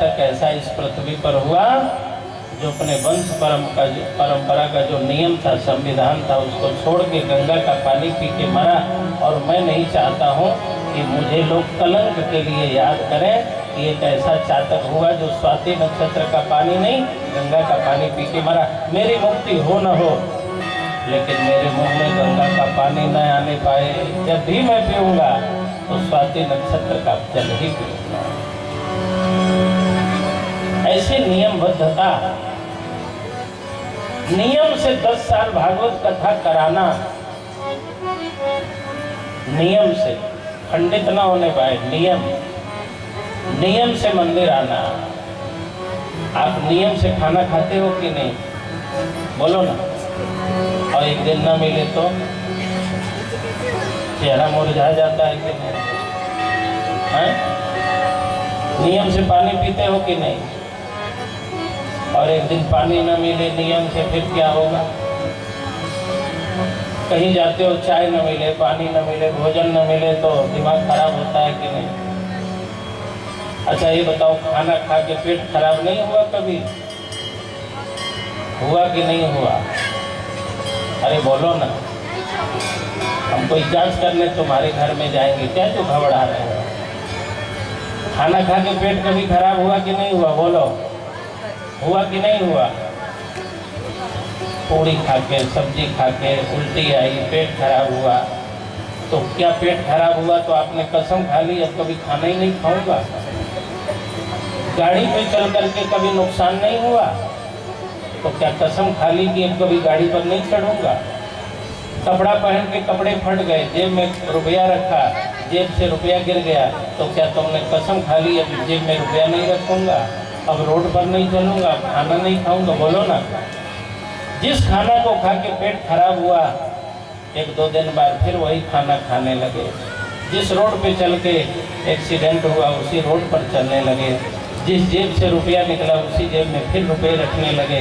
तक ऐसा इस पृथ्वी पर हुआ जो अपने वंश परंपरा का जो नियम था, संविधान था, उसको छोड़ के गंगा का पानी पी के मरा। और मैं नहीं चाहता हूँ कि मुझे लोग कलंक के लिए याद करें कि एक ऐसा चातक हुआ जो स्वाति नक्षत्र का पानी नहीं, गंगा का पानी पी के मरा। मेरी मुक्ति हो न हो, लेकिन मेरे मुंह में गंगा का पानी न आने पाए। जब भी मैं पीऊँगा तो स्वाति नक्षत्र का जल ही पीऊँगा। ऐसे नियमबद्धता, नियम से 10 साल भागवत कथा कराना, नियम से खंडित ना होने पाए, नियम से मंदिर आना। आप नियम से खाना खाते हो कि नहीं, बोलो ना। और एक दिन ना मिले तो चेहरा मुरझा जाता है कि नहीं, है? नियम से पानी पीते हो कि नहीं? और एक दिन पानी न मिले नियम से, फिर क्या होगा? कहीं जाते हो, चाय न मिले, पानी न मिले, भोजन न मिले तो दिमाग खराब होता है कि नहीं? अच्छा ये बताओ, खाना खा के पेट खराब नहीं हुआ कभी? हुआ कि नहीं हुआ? अरे बोलो ना। हम कोई जांच करने तुम्हारे घर में जाएंगे, क्या जो घबरा रहे हो? खाना खा के पेट कभी खराब हुआ कि नहीं हुआ? बोलो, हुआ कि नहीं हुआ? पूरी खा के, सब्जी खा के उल्टी आई, पेट खराब हुआ। तो क्या पेट खराब हुआ तो आपने कसम खा ली अब कभी खाना ही नहीं खाऊंगा? गाड़ी पे चल करके कभी नुकसान नहीं हुआ तो क्या कसम खा ली कि अब कभी गाड़ी पर नहीं चढ़ूंगा? कपड़ा पहन के कपड़े फट गए, जेब में रुपया रखा, जेब से रुपया गिर गया, तो क्या तुमने कसम खा ली अब जेब में रुपया नहीं रखूंगा, अब रोड पर नहीं चलूंगा, खाना नहीं खाऊंगा? बोलो ना। जिस खाना को खा के पेट खराब हुआ, 1-2 दिन बाद फिर वही खाना खाने लगे। जिस रोड पे चल के एक्सीडेंट हुआ उसी रोड पर चलने लगे। जिस जेब से रुपया निकला उसी जेब में फिर रुपये रखने लगे।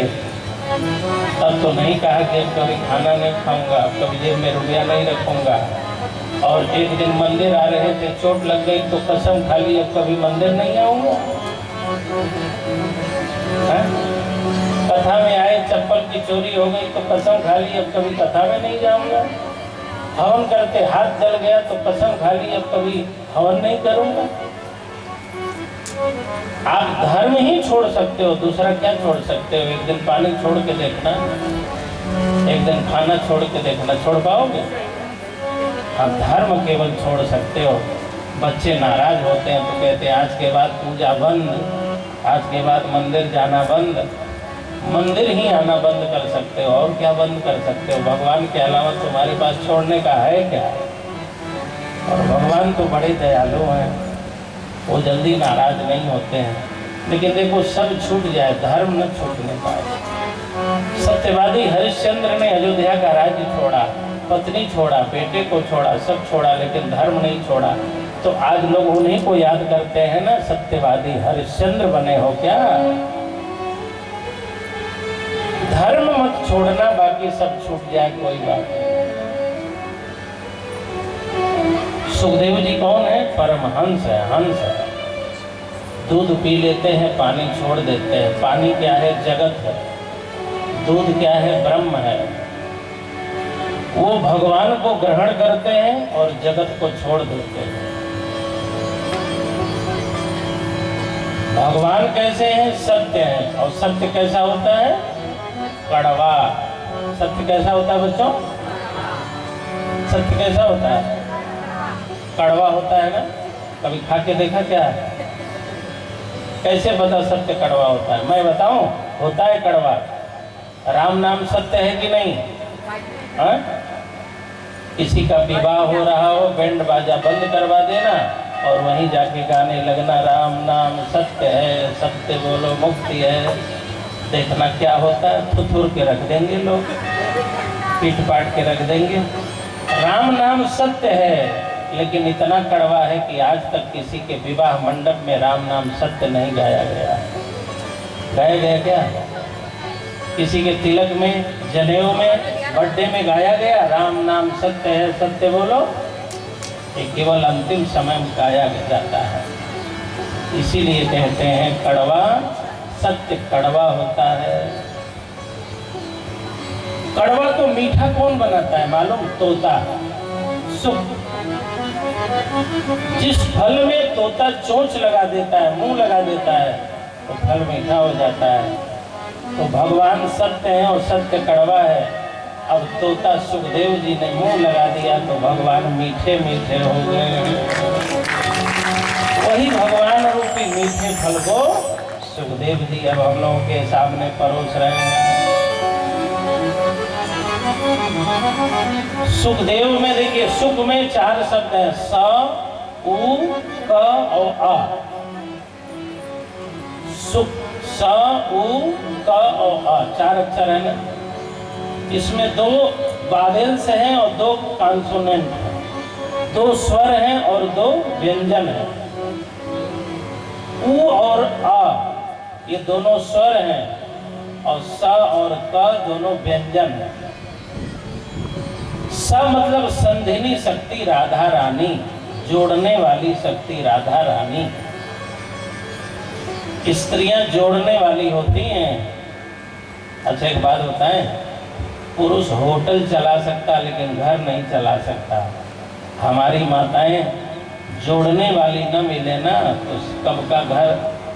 तब तो नहीं कहा कि अब कभी खाना नहीं खाऊंगा, अब कभी जेब में रुपया नहीं रखूंगा। और एक दिन मंदिर आ रहे थे, चोट लग गई तो कसम खा ली अब कभी मंदिर नहीं आऊंगा। कथा में आए, चप्पल की चोरी हो गई तो कसम खा ली अब कभी कथा में नहीं जाऊंगा। हवन करते हाथ जल गया तो कसम खा ली अब कभी हवन नहीं करूंगा। आप धर्म ही छोड़ सकते हो, दूसरा क्या छोड़ सकते हो? एक दिन पानी छोड़ के देखना, एक दिन खाना छोड़ के देखना, छोड़ पाओगे? आप धर्म केवल छोड़ सकते हो। बच्चे नाराज होते हैं तो कहते हैं आज के बाद पूजा बंद, आज के बाद मंदिर जाना बंद। मंदिर ही आना बंद कर सकते हो, और क्या बंद कर सकते हो? भगवान के अलावा तुम्हारे पास छोड़ने का है क्या? और भगवान तो बड़े दयालु हैं, वो जल्दी नाराज नहीं होते हैं। लेकिन देखो, सब छूट जाए, धर्म न छूटने पाए। सत्यवादी हरिश्चंद्र ने अयोध्या का राज्य छोड़ा, पत्नी छोड़ा, बेटे को छोड़ा, सब छोड़ा, लेकिन धर्म नहीं छोड़ा। तो आज लोग उन्हीं को याद करते हैं ना, सत्यवादी हरिश्चंद्र बने हो क्या? धर्म मत छोड़ना, बाकी सब छूट जाए, कोई बात नहीं। सुखदेव जी कौन है? परमहंस है, हंस है। दूध पी लेते हैं, पानी छोड़ देते हैं। पानी क्या है? जगत है। दूध क्या है? ब्रह्म है। वो भगवान को ग्रहण करते हैं और जगत को छोड़ देते हैं। भगवान कैसे हैं? सत्य है। और सत्य कैसा होता है? कड़वा। सत्य कैसा होता है बच्चों? सत्य कैसा होता है? कड़वा होता है ना। कभी खा के देखा क्या? कैसे पता सत्य कड़वा होता है? मैं बताऊं, होता है कड़वा। राम नाम सत्य है कि नहीं? हाँ? किसी का विवाह हो रहा हो, बैंड बाजा बंद करवा देना और वहीं जाके गाने लगना, राम नाम सत्य है, सत्य बोलो मुक्ति है। देखना क्या होता है, थुथुर के रख देंगे लोग, पीट पाट के रख देंगे। राम नाम सत्य है, लेकिन इतना कड़वा है कि आज तक किसी के विवाह मंडप में राम नाम सत्य नहीं गाया गया। गाया गया क्या? किसी के तिलक में, जनेऊ में, बर्थडे में गाया गया राम नाम सत्य है, सत्य बोलो? ये केवल अंतिम समय में गाया जाता है। इसीलिए कहते हैं कड़वा सत्य कड़वा होता है। कड़वा तो मीठा कौन बनाता है मालूम? तोता। सुख। जिस फल में तोता चोंच लगा देता है, मुंह लगा देता है, तो फल मीठा हो जाता है। तो भगवान सत्य है और सत्य कड़वा है। अब तोता सुखदेव जी ने मुंह लगा दिया तो भगवान मीठे मीठे हो गए। वही भगवान रूपी मीठे फल को सुखदेव जी अब हम लोगों के सामने परोस रहे हैं। सुखदेव में देखिए, सुख में 4 शब्द हैं, स, उ, क और अ। सुख, स, उ, क और अ, 4 अक्षर है ना। इसमें 2 वावेल्स हैं और 2 कॉन्सोनेंट हैं, 2 स्वर हैं और 2 व्यंजन हैं। उ और अ ये दोनों स्वर हैं और स और क दोनों व्यंजन हैं। स मतलब संधिनी शक्ति राधा रानी, जोड़ने वाली शक्ति राधा रानी। स्त्रियां जोड़ने वाली होती हैं। अच्छा एक बात बताएं, पुरुष होटल चला सकता लेकिन घर नहीं चला सकता। हमारी माताएं जोड़ने वाली न मिले ना तो कब का घर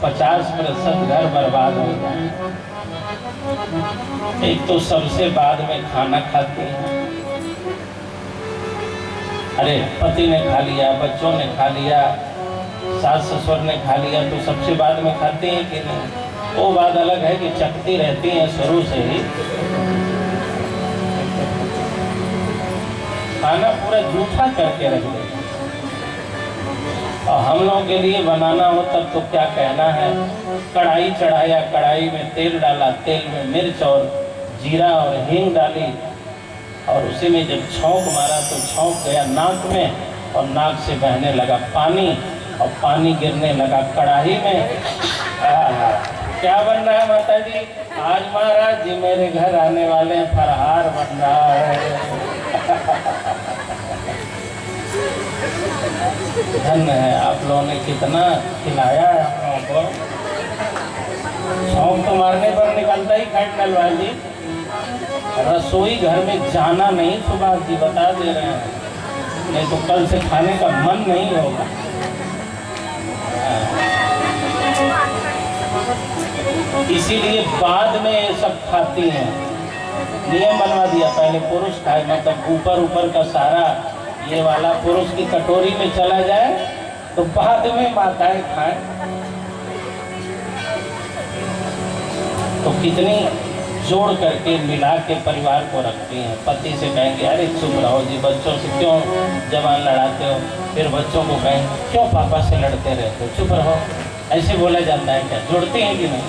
50% घर बर्बाद हो जाए। एक तो सबसे बाद में खाना खाती है। अरे पति ने खा लिया, बच्चों ने खा लिया, सास ससुर ने खा लिया, तो सबसे बाद में खाती हैं कि नहीं? वो बात अलग है कि चखती रहती हैं शुरू से ही। खाना पूरा जूठा करके रख देते। और हम लोगों के लिए बनाना हो तब तो क्या कहना है। कढ़ाई चढ़ाया, कढ़ाई में तेल डाला, तेल में मिर्च और जीरा और हींग डाली और उसी में जब छौंक मारा तो छौंक गया नाक में और नाक से बहने लगा पानी और पानी गिरने लगा कढ़ाई में। क्या बन रहा है माता जी? आज महाराज जी मेरे घर आने वाले फरहार बन रहा है। धन्य है आप लोगों ने, कितना खिलाया है हम लोगों को। छौंक तो मारने पर निकलता ही खैट नलवाल जी। रसोई घर में जाना नहीं, सुभाष जी बता दे रहे हैं, नहीं तो कल से खाने का मन नहीं होगा। इसीलिए बाद में ये सब खाती हैं। नियम बनवा दिया, पहले पुरुष खाए, मतलब ऊपर का सारा ये वाला पुरुष की कटोरी में चला जाए तो बाद में माताएं खाएं। तो कितनी जोड़ करके मिला के परिवार को रखती हैं। पति से कहेंगे अरे चुप रहो जी, बच्चों से क्यों जवान लड़ाते हो? फिर बच्चों को कहेंगे क्यों पापा से लड़ते रहते हो, चुप रहो। ऐसे बोला जाता है क्या? जोड़ती हैं कि नहीं?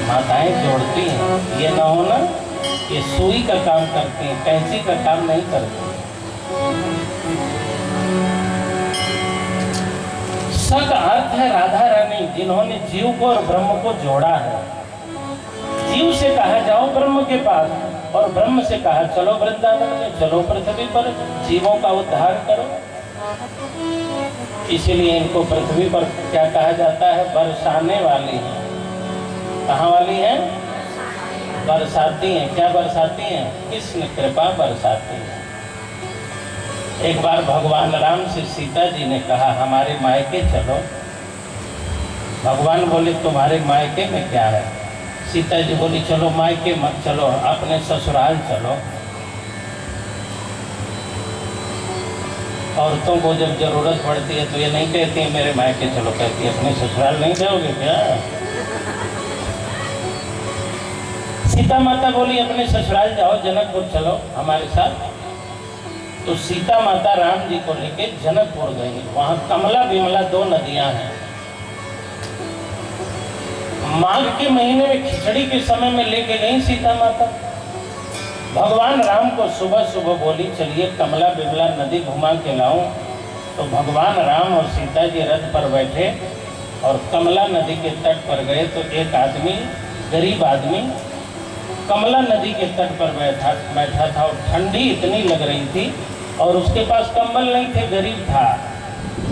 माताएं जोड़ती हैं। ये ना हो ना ये सुई का काम करती हैं, कैंची का काम नहीं करती। स का अर्थ है राधा रानी, जिन्होंने जीव को और ब्रह्म को जोड़ा है। जीव से कहा जाओ ब्रह्म के पास और ब्रह्म से कहा चलो वृंदावन में, चलो पृथ्वी पर जीवों का उद्धार करो। इसीलिए इनको पृथ्वी पर क्या कहा जाता है? बरसाने वाली है। कहाँ वाली है? बरसाती हैं। क्या बरसाती हैं? कृष्ण कृपा बरसाती है। एक बार भगवान राम से सीता जी ने कहा हमारे मायके चलो। भगवान बोले तुम्हारे मायके में क्या है? सीता जी बोली चलो मायके मत चलो, अपने ससुराल चलो। औरतों को जब जरूरत पड़ती है तो ये नहीं कहती है मेरे मायके चलो, कहती है अपने ससुराल नहीं जाओगे क्या? सीता माता बोली अपने ससुराल जाओ, जनकपुर चलो हमारे साथ। तो सीता माता राम जी को लेके जनकपुर गई। वहां कमला विमला 2 नदियां हैं। माघ के महीने में खिचड़ी के समय में लेके गई सीता माता। भगवान राम को सुबह सुबह बोली चलिए कमला विमला नदी घुमा के लाऊं। तो भगवान राम और सीता जी रथ पर बैठे और कमला नदी के तट पर गए। तो एक आदमी, गरीब आदमी, कमला नदी के तट पर बैठा था और ठंडी इतनी लग रही थी और उसके पास कंबल नहीं थे, गरीब था।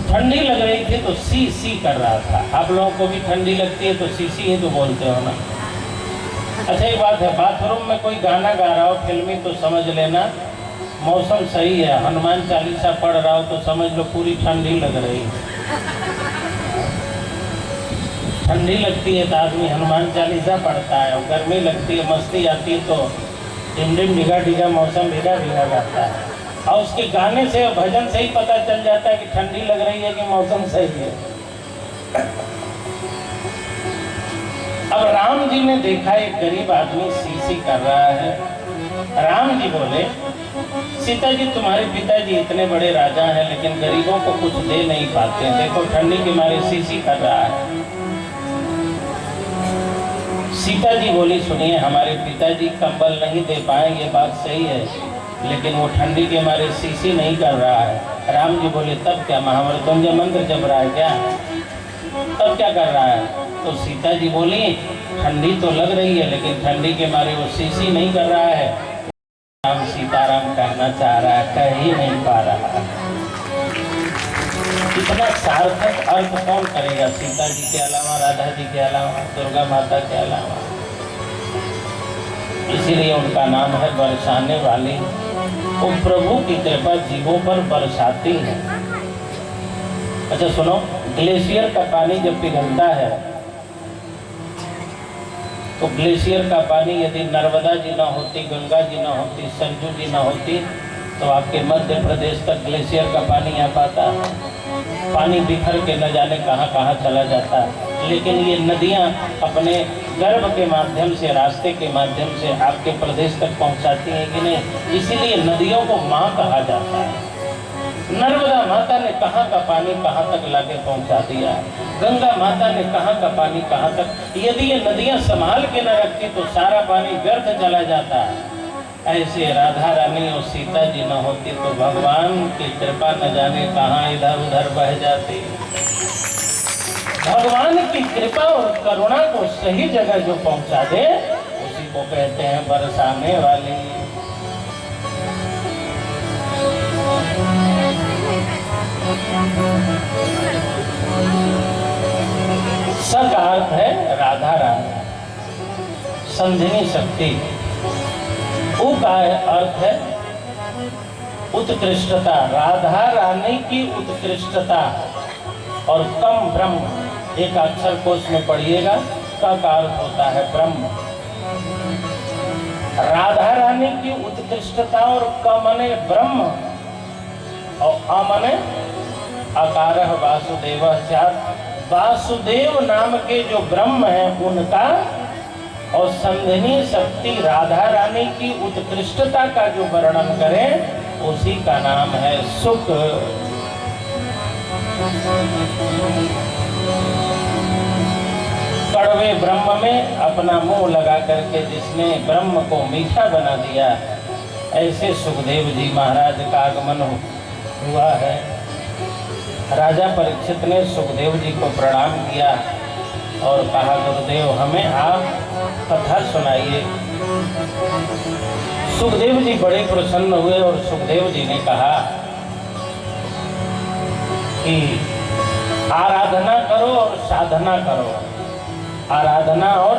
ठंडी लग रही थी तो सी सी कर रहा था। आप लोगों को भी ठंडी लगती है तो सी सी ही तो बोलते हो ना। अच्छा एक बात है, बाथरूम में कोई गाना गा रहा हो फिल्मी तो समझ लेना मौसम सही है। हनुमान चालीसा पढ़ रहा हो तो समझ लो पूरी ठंडी लग रही है। ठंडी लगती है तो आदमी हनुमान चालीसा पढ़ता है, और गर्मी लगती है मस्ती आती है तो डिम डिम डिगा डिगा मौसम भिगा भिगा गाता है। और उसके गाने से और भजन से ही पता चल जाता है कि ठंडी लग रही है कि मौसम सही है। अब राम जी ने देखा एक गरीब आदमी सी कर रहा है। राम जी बोले, सीता जी तुम्हारे पिताजी इतने बड़े राजा हैं लेकिन गरीबों को कुछ दे नहीं पाते, देखो ठंडी के मारे सी कर रहा है। सीता जी बोली, सुनिए हमारे पिताजी कंबल नहीं दे पाए ये बात सही है, लेकिन वो ठंडी के मारे सी नहीं कर रहा है। राम जी बोले, तब क्या महामृत्युंजय मंत्र जप रहा है क्या, तब क्या कर रहा है? तो सीता जी बोली, ठंडी तो लग रही है लेकिन ठंडी के मारे वो सी नहीं कर रहा है। राम सीताराम कहना चाह रहा है, कह ही नहीं पा रहा। इतना सार्थक अर्थ कौन करेगा सीता जी के अलावा, राधा जी के अलावा, दुर्गा माता के अलावा? इसीलिए उनका नाम है बरसाने वाली। वो प्रभु की कृपा जीवों पर बरसाती है। अच्छा सुनो, ग्लेशियर का पानी जब पिघलता है तो ग्लेशियर का पानी यदि नर्मदा जी ना होती, गंगा जी ना होती, सरजू जी ना होती तो आपके मध्य प्रदेश तक ग्लेशियर का पानी आ पाता? पानी बिखर के न जाने कहाँ कहाँ चला जाता है। लेकिन ये नदियाँ अपने गर्भ के माध्यम से, रास्ते के माध्यम से आपके प्रदेश तक पहुँचाती हैं कि नहीं? इसीलिए नदियों को माँ कहा जाता है। नर्मदा माता ने कहाँ का पानी कहाँ तक लाके पहुँचा दिया, गंगा माता ने कहाँ का पानी कहाँ तक। यदि ये नदियाँ संभाल के न रखती तो सारा पानी व्यर्थ चला जाता है। ऐसे राधा रानी और सीता जी न होती तो भगवान की कृपा न जाने कहाँ इधर उधर बह जाती। भगवान की कृपा और करुणा को सही जगह जो पहुंचा दे उसी को कहते हैं बरसाने वाली। स का अर्थ है राधा रानी, संधिनी शक्ति। उ का अर्थ है उत्कृष्टता, राधा रानी की उत्कृष्टता। और कम ब्रह्म, एक अक्षर कोश में पढ़िएगा, का अर्थ होता है ब्रह्म। राधा रानी की उत्कृष्टता और क मने ब्रह्म और अ मने अकारः वासुदेवः स्यात्। वासुदेव नाम के जो ब्रह्म है उनका और संधिनी शक्ति राधा रानी की उत्कृष्टता का जो वर्णन करें उसी का नाम है सुख। कड़वे ब्रह्म में अपना मुंह लगा करके जिसने ब्रह्म को मीठा बना दिया, ऐसे सुखदेव जी महाराज का आगमन हुआ है। राजा परीक्षित ने सुखदेव जी को प्रणाम किया और कहा, गुरुदेव हमें आप कथा सुनाइए। सुखदेव जी बड़े प्रसन्न हुए और सुखदेव जी ने कहा कि आराधना करो और साधना करो। आराधना और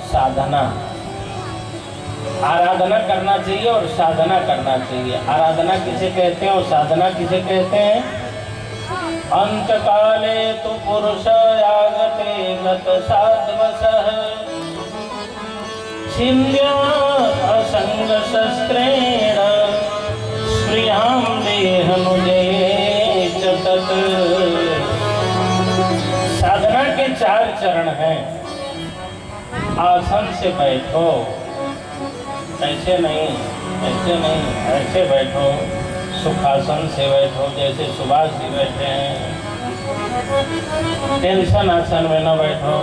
साधना, आराधना करना चाहिए और साधना करना चाहिए। आराधना किसे कहते हैं और साधना किसे कहते हैं? अंत काले तु पुरुष आगते गत साध्वसः छिन्द्या असंग शस्त्रेण स्त्रियां देहनुजे च तत्। साधना के 4 चरण हैं। आसन से बैठो, ऐसे नहीं, ऐसे नहीं, ऐसे बैठो। सुखासन से बैठो जैसे सुभाष जी बैठे हैं। टेंशन आसन में न बैठो।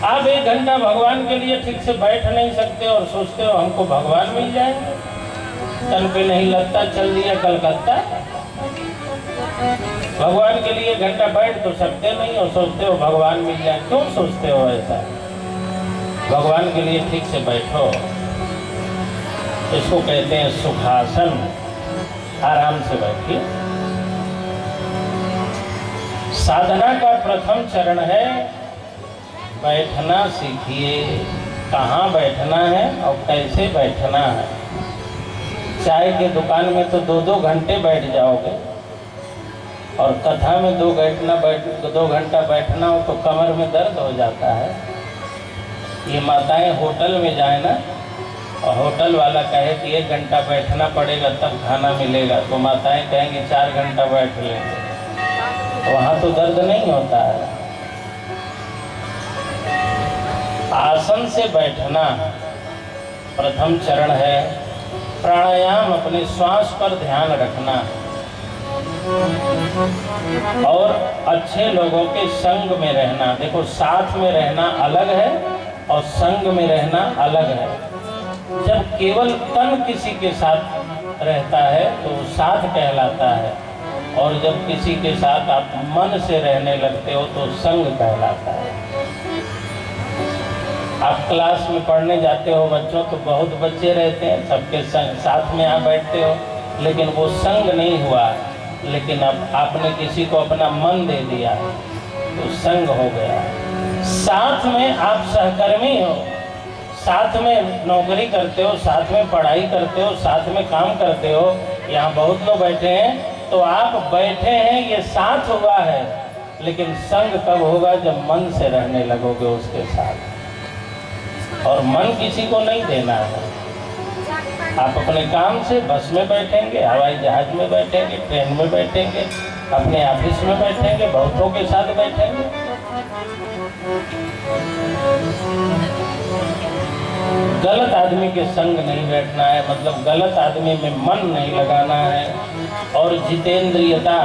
आप 1 घंटा भगवान के लिए ठीक से बैठ नहीं सकते और सोचते हो हमको भगवान मिल जाएंगे। तन पे नहीं लगता, चल दिया कलकत्ता। भगवान के लिए 1 घंटा बैठ तो सकते नहीं और सोचते हो भगवान मिल जाए। क्यों सोचते हो ऐसा? भगवान के लिए ठीक से बैठो। इसको कहते हैं सुखासन। आराम से बैठिए। साधना का प्रथम चरण है बैठना सीखिए। कहाँ बैठना है और कैसे बैठना है। चाय की दुकान में तो 2-2 घंटे बैठ जाओगे और कथा में 2 घंटा बैठना हो तो कमर में दर्द हो जाता है। ये माताएं होटल में जाए ना और होटल वाला कहे कि 1 घंटा बैठना पड़ेगा तब खाना मिलेगा, तो माताएं कहेंगी 4 घंटा बैठ लेंगे, वहाँ तो दर्द नहीं होता है। आसन से बैठना प्रथम चरण है। प्राणायाम, अपने श्वास पर ध्यान रखना और अच्छे लोगों के संग में रहना। देखो, साथ में रहना अलग है और संग में रहना अलग है। जब केवल तन किसी के साथ रहता है तो साथ कहलाता है, और जब किसी के साथ आप मन से रहने लगते हो तो संग कहलाता है। आप क्लास में पढ़ने जाते हो बच्चों, तो बहुत बच्चे रहते हैं, सबके संग साथ में आप बैठते हो, लेकिन वो संग नहीं हुआ। लेकिन अब आपने किसी को अपना मन दे दिया तो संग हो गया। साथ में आप सहकर्मी हो, साथ में नौकरी करते हो, साथ में पढ़ाई करते हो, साथ में काम करते हो। यहाँ बहुत लोग बैठे हैं तो आप बैठे हैं, ये साथ हुआ है। लेकिन संग तब होगा जब मन से रहने लगोगे उसके साथ, और मन किसी को नहीं देना है। आप अपने काम से बस में बैठेंगे, हवाई जहाज में बैठेंगे, ट्रेन में बैठेंगे, अपने ऑफिस में बैठेंगे, बहुतों के साथ बैठेंगे। गलत आदमी के संग नहीं बैठना है, मतलब गलत आदमी में मन नहीं लगाना है। और जितेंद्रियता,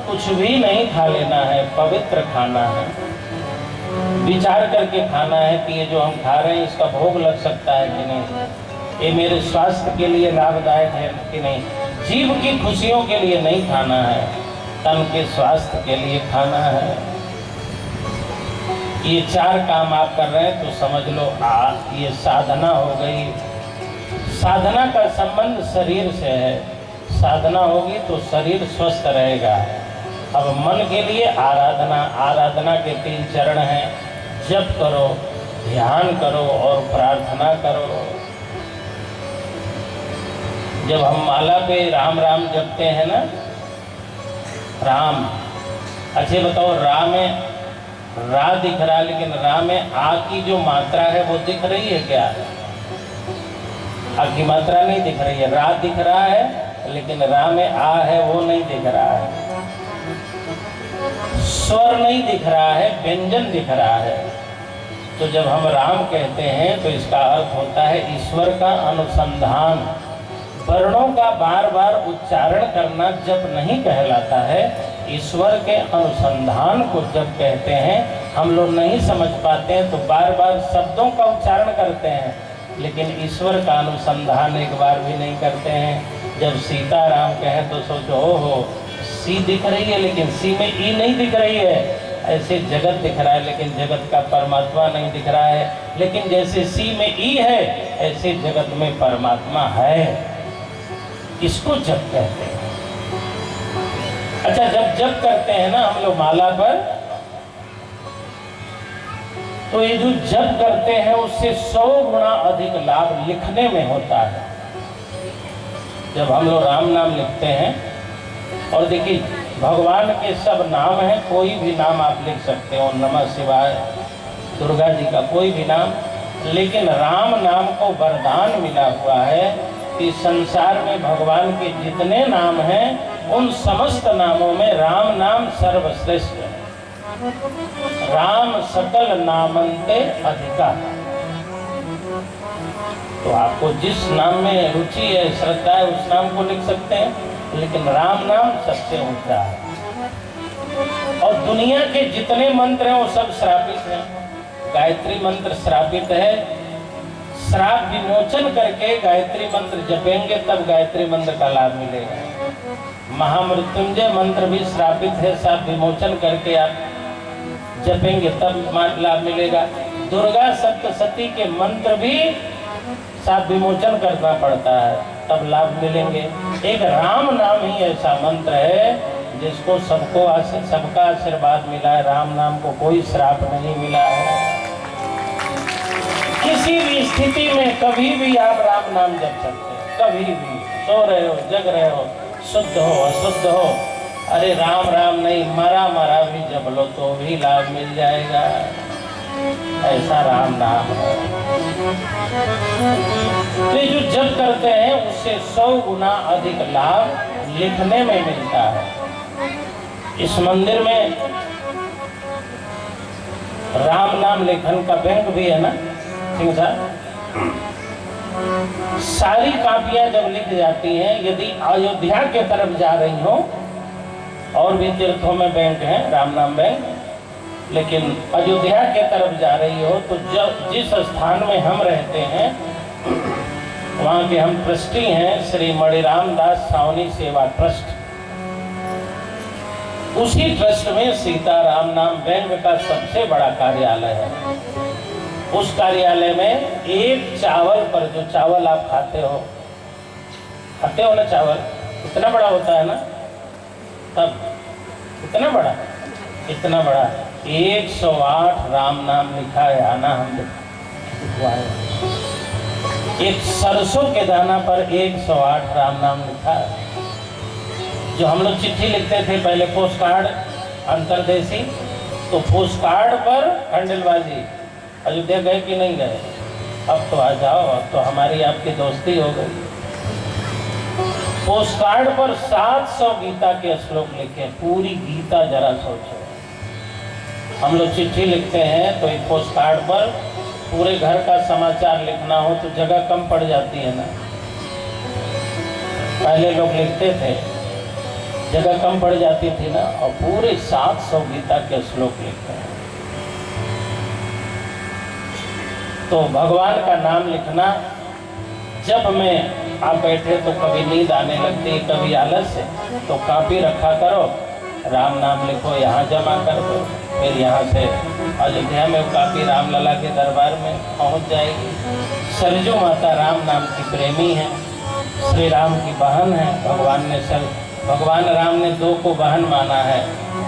कुछ भी नहीं खा लेना है, पवित्र खाना है। विचार करके खाना है कि ये जो हम खा रहे हैं इसका भोग लग सकता है कि नहीं, ये मेरे स्वास्थ्य के लिए लाभदायक है कि नहीं। जीव की खुशियों के लिए नहीं खाना है, तन के स्वास्थ्य के लिए खाना है। ये 4 काम आप कर रहे हैं तो समझ लो ये साधना हो गई। साधना का संबंध शरीर से है। साधना होगी तो शरीर स्वस्थ रहेगा। अब मन के लिए आराधना। आराधना के 3 चरण हैं। जप करो, ध्यान करो और प्रार्थना करो। जब हम माला पे राम राम जपते हैं ना, राम, अच्छे बताओ, रा में रा दिख रहा है, लेकिन रा में आ की जो मात्रा है वो दिख रही है क्या? आ की मात्रा नहीं दिख रही है। रा दिख रहा है लेकिन रा में आ है वो नहीं दिख रहा है। स्वर नहीं दिख रहा है, व्यंजन दिख रहा है। तो जब हम राम कहते हैं तो इसका अर्थ होता है ईश्वर का अनुसंधान। वर्णों का बार बार उच्चारण करना जप नहीं कहलाता है। ईश्वर के अनुसंधान को जप कहते हैं। हम लोग नहीं समझ पाते हैं तो बार बार शब्दों का उच्चारण करते हैं, लेकिन ईश्वर का अनुसंधान एक बार भी नहीं करते हैं। जब सीताराम कहें तो सोचो, ओहो, सी दिख रही है लेकिन सी में ई नहीं दिख रही है। ऐसे जगत दिख रहा है लेकिन जगत का परमात्मा नहीं दिख रहा है। लेकिन जैसे सी में ई है ऐसे जगत में परमात्मा है। इसको जप कहते हैं। अच्छा, जब जप करते हैं ना हम लोग माला पर, तो ये जो जप करते हैं उससे 100 गुना अधिक लाभ लिखने में होता है। जब हम लोग राम नाम लिखते हैं, और देखिए भगवान के सब नाम हैं, कोई भी नाम आप लिख सकते हो, नमः शिवाय, दुर्गा जी का कोई भी नाम, लेकिन राम नाम को वरदान मिला हुआ है कि संसार में भगवान के जितने नाम हैं उन समस्त नामों में राम नाम सर्वश्रेष्ठ है। राम सकल नामंते अधिका। तो आपको जिस नाम में रुचि है, श्रद्धा है, उस नाम को लिख सकते हैं, लेकिन राम नाम सबसे ऊंचा है। और दुनिया के जितने मंत्र हैं वो सब श्रापित हैं। गायत्री मंत्र श्रापित है। श्राप विमोचन करके गायत्री मंत्र जपेंगे तब गायत्री मंत्र का लाभ मिलेगा। महामृत्युंजय मंत्र भी श्रापित है, श्राप विमोचन करके आप जपेंगे तब लाभ मिलेगा। दुर्गा सप्तशती के मंत्र भी श्राप विमोचन करना पड़ता है, तब लाभ मिलेंगे। एक राम नाम ही ऐसा मंत्र है जिसको सबका आशीर्वाद मिला है, राम नाम को कोई श्राप नहीं मिला है। किसी भी स्थिति में कभी भी आप राम नाम जप सकते हैं, कभी भी, सो रहे हो, जग रहे हो, शुद्ध हो, अशुद्ध हो, अरे राम राम नहीं, मरा मरा भी जप लो तो भी लाभ मिल जाएगा। ऐसा राम नाम है। तो जो जप करते हैं उससे 100 गुना अधिक लाभ लिखने में मिलता है। इस मंदिर में राम नाम लेखन का बैंक भी है ना सिंह साहब। सारी कापियां जब लिख जाती हैं, यदि अयोध्या के तरफ जा रही हो, और भी तीर्थों में बैंक है राम नाम बैंक, लेकिन अयोध्या के तरफ जा रही हो तो जब जिस स्थान में हम रहते हैं वहाँ के हम ट्रस्टी हैं, श्री मणिराम दास सावनी सेवा ट्रस्ट। उसी ट्रस्ट में सीताराम नाम बैंक का सबसे बड़ा कार्यालय है। उस कार्यालय में एक चावल पर, जो चावल आप खाते हो ना, चावल इतना बड़ा होता है ना, तब इतना बड़ा 108 राम नाम लिखा है। आना हम एक सरसों के दाना पर 108 राम नाम लिखा है। जो हम लोग चिट्ठी लिखते थे पहले, पोस्ट कार्ड अंतरदेशी, तो पोस्ट कार्ड पर हैंडलबाजी, अयोध्या गए कि नहीं गए, अब तो आ जाओ, अब तो हमारी आपकी दोस्ती हो गई। पोस्ट कार्ड पर 700 गीता के श्लोक लिखे, पूरी गीता जरा सोचो। हम लोग चिट्ठी लिखते हैं तो एक पोस्ट कार्ड पर पूरे घर का समाचार लिखना हो तो जगह कम पड़ जाती है ना। पहले लोग लिखते थे, जगह कम पड़ जाती थी ना, और पूरे 700 गीता के श्लोक लिखते हैं। तो भगवान का नाम लिखना, जब में आप बैठे तो कभी नींद आने लगती है, कभी आलस है, तो कॉपी रखा करो, राम नाम लिखो, यहाँ जमा कर दो, फिर यहाँ से अयोध्या में कॉपी रामलला के दरबार में पहुँच जाएगी। सरजू माता राम नाम की प्रेमी है, श्री राम की बहन है। भगवान राम ने 2 को बहन माना है,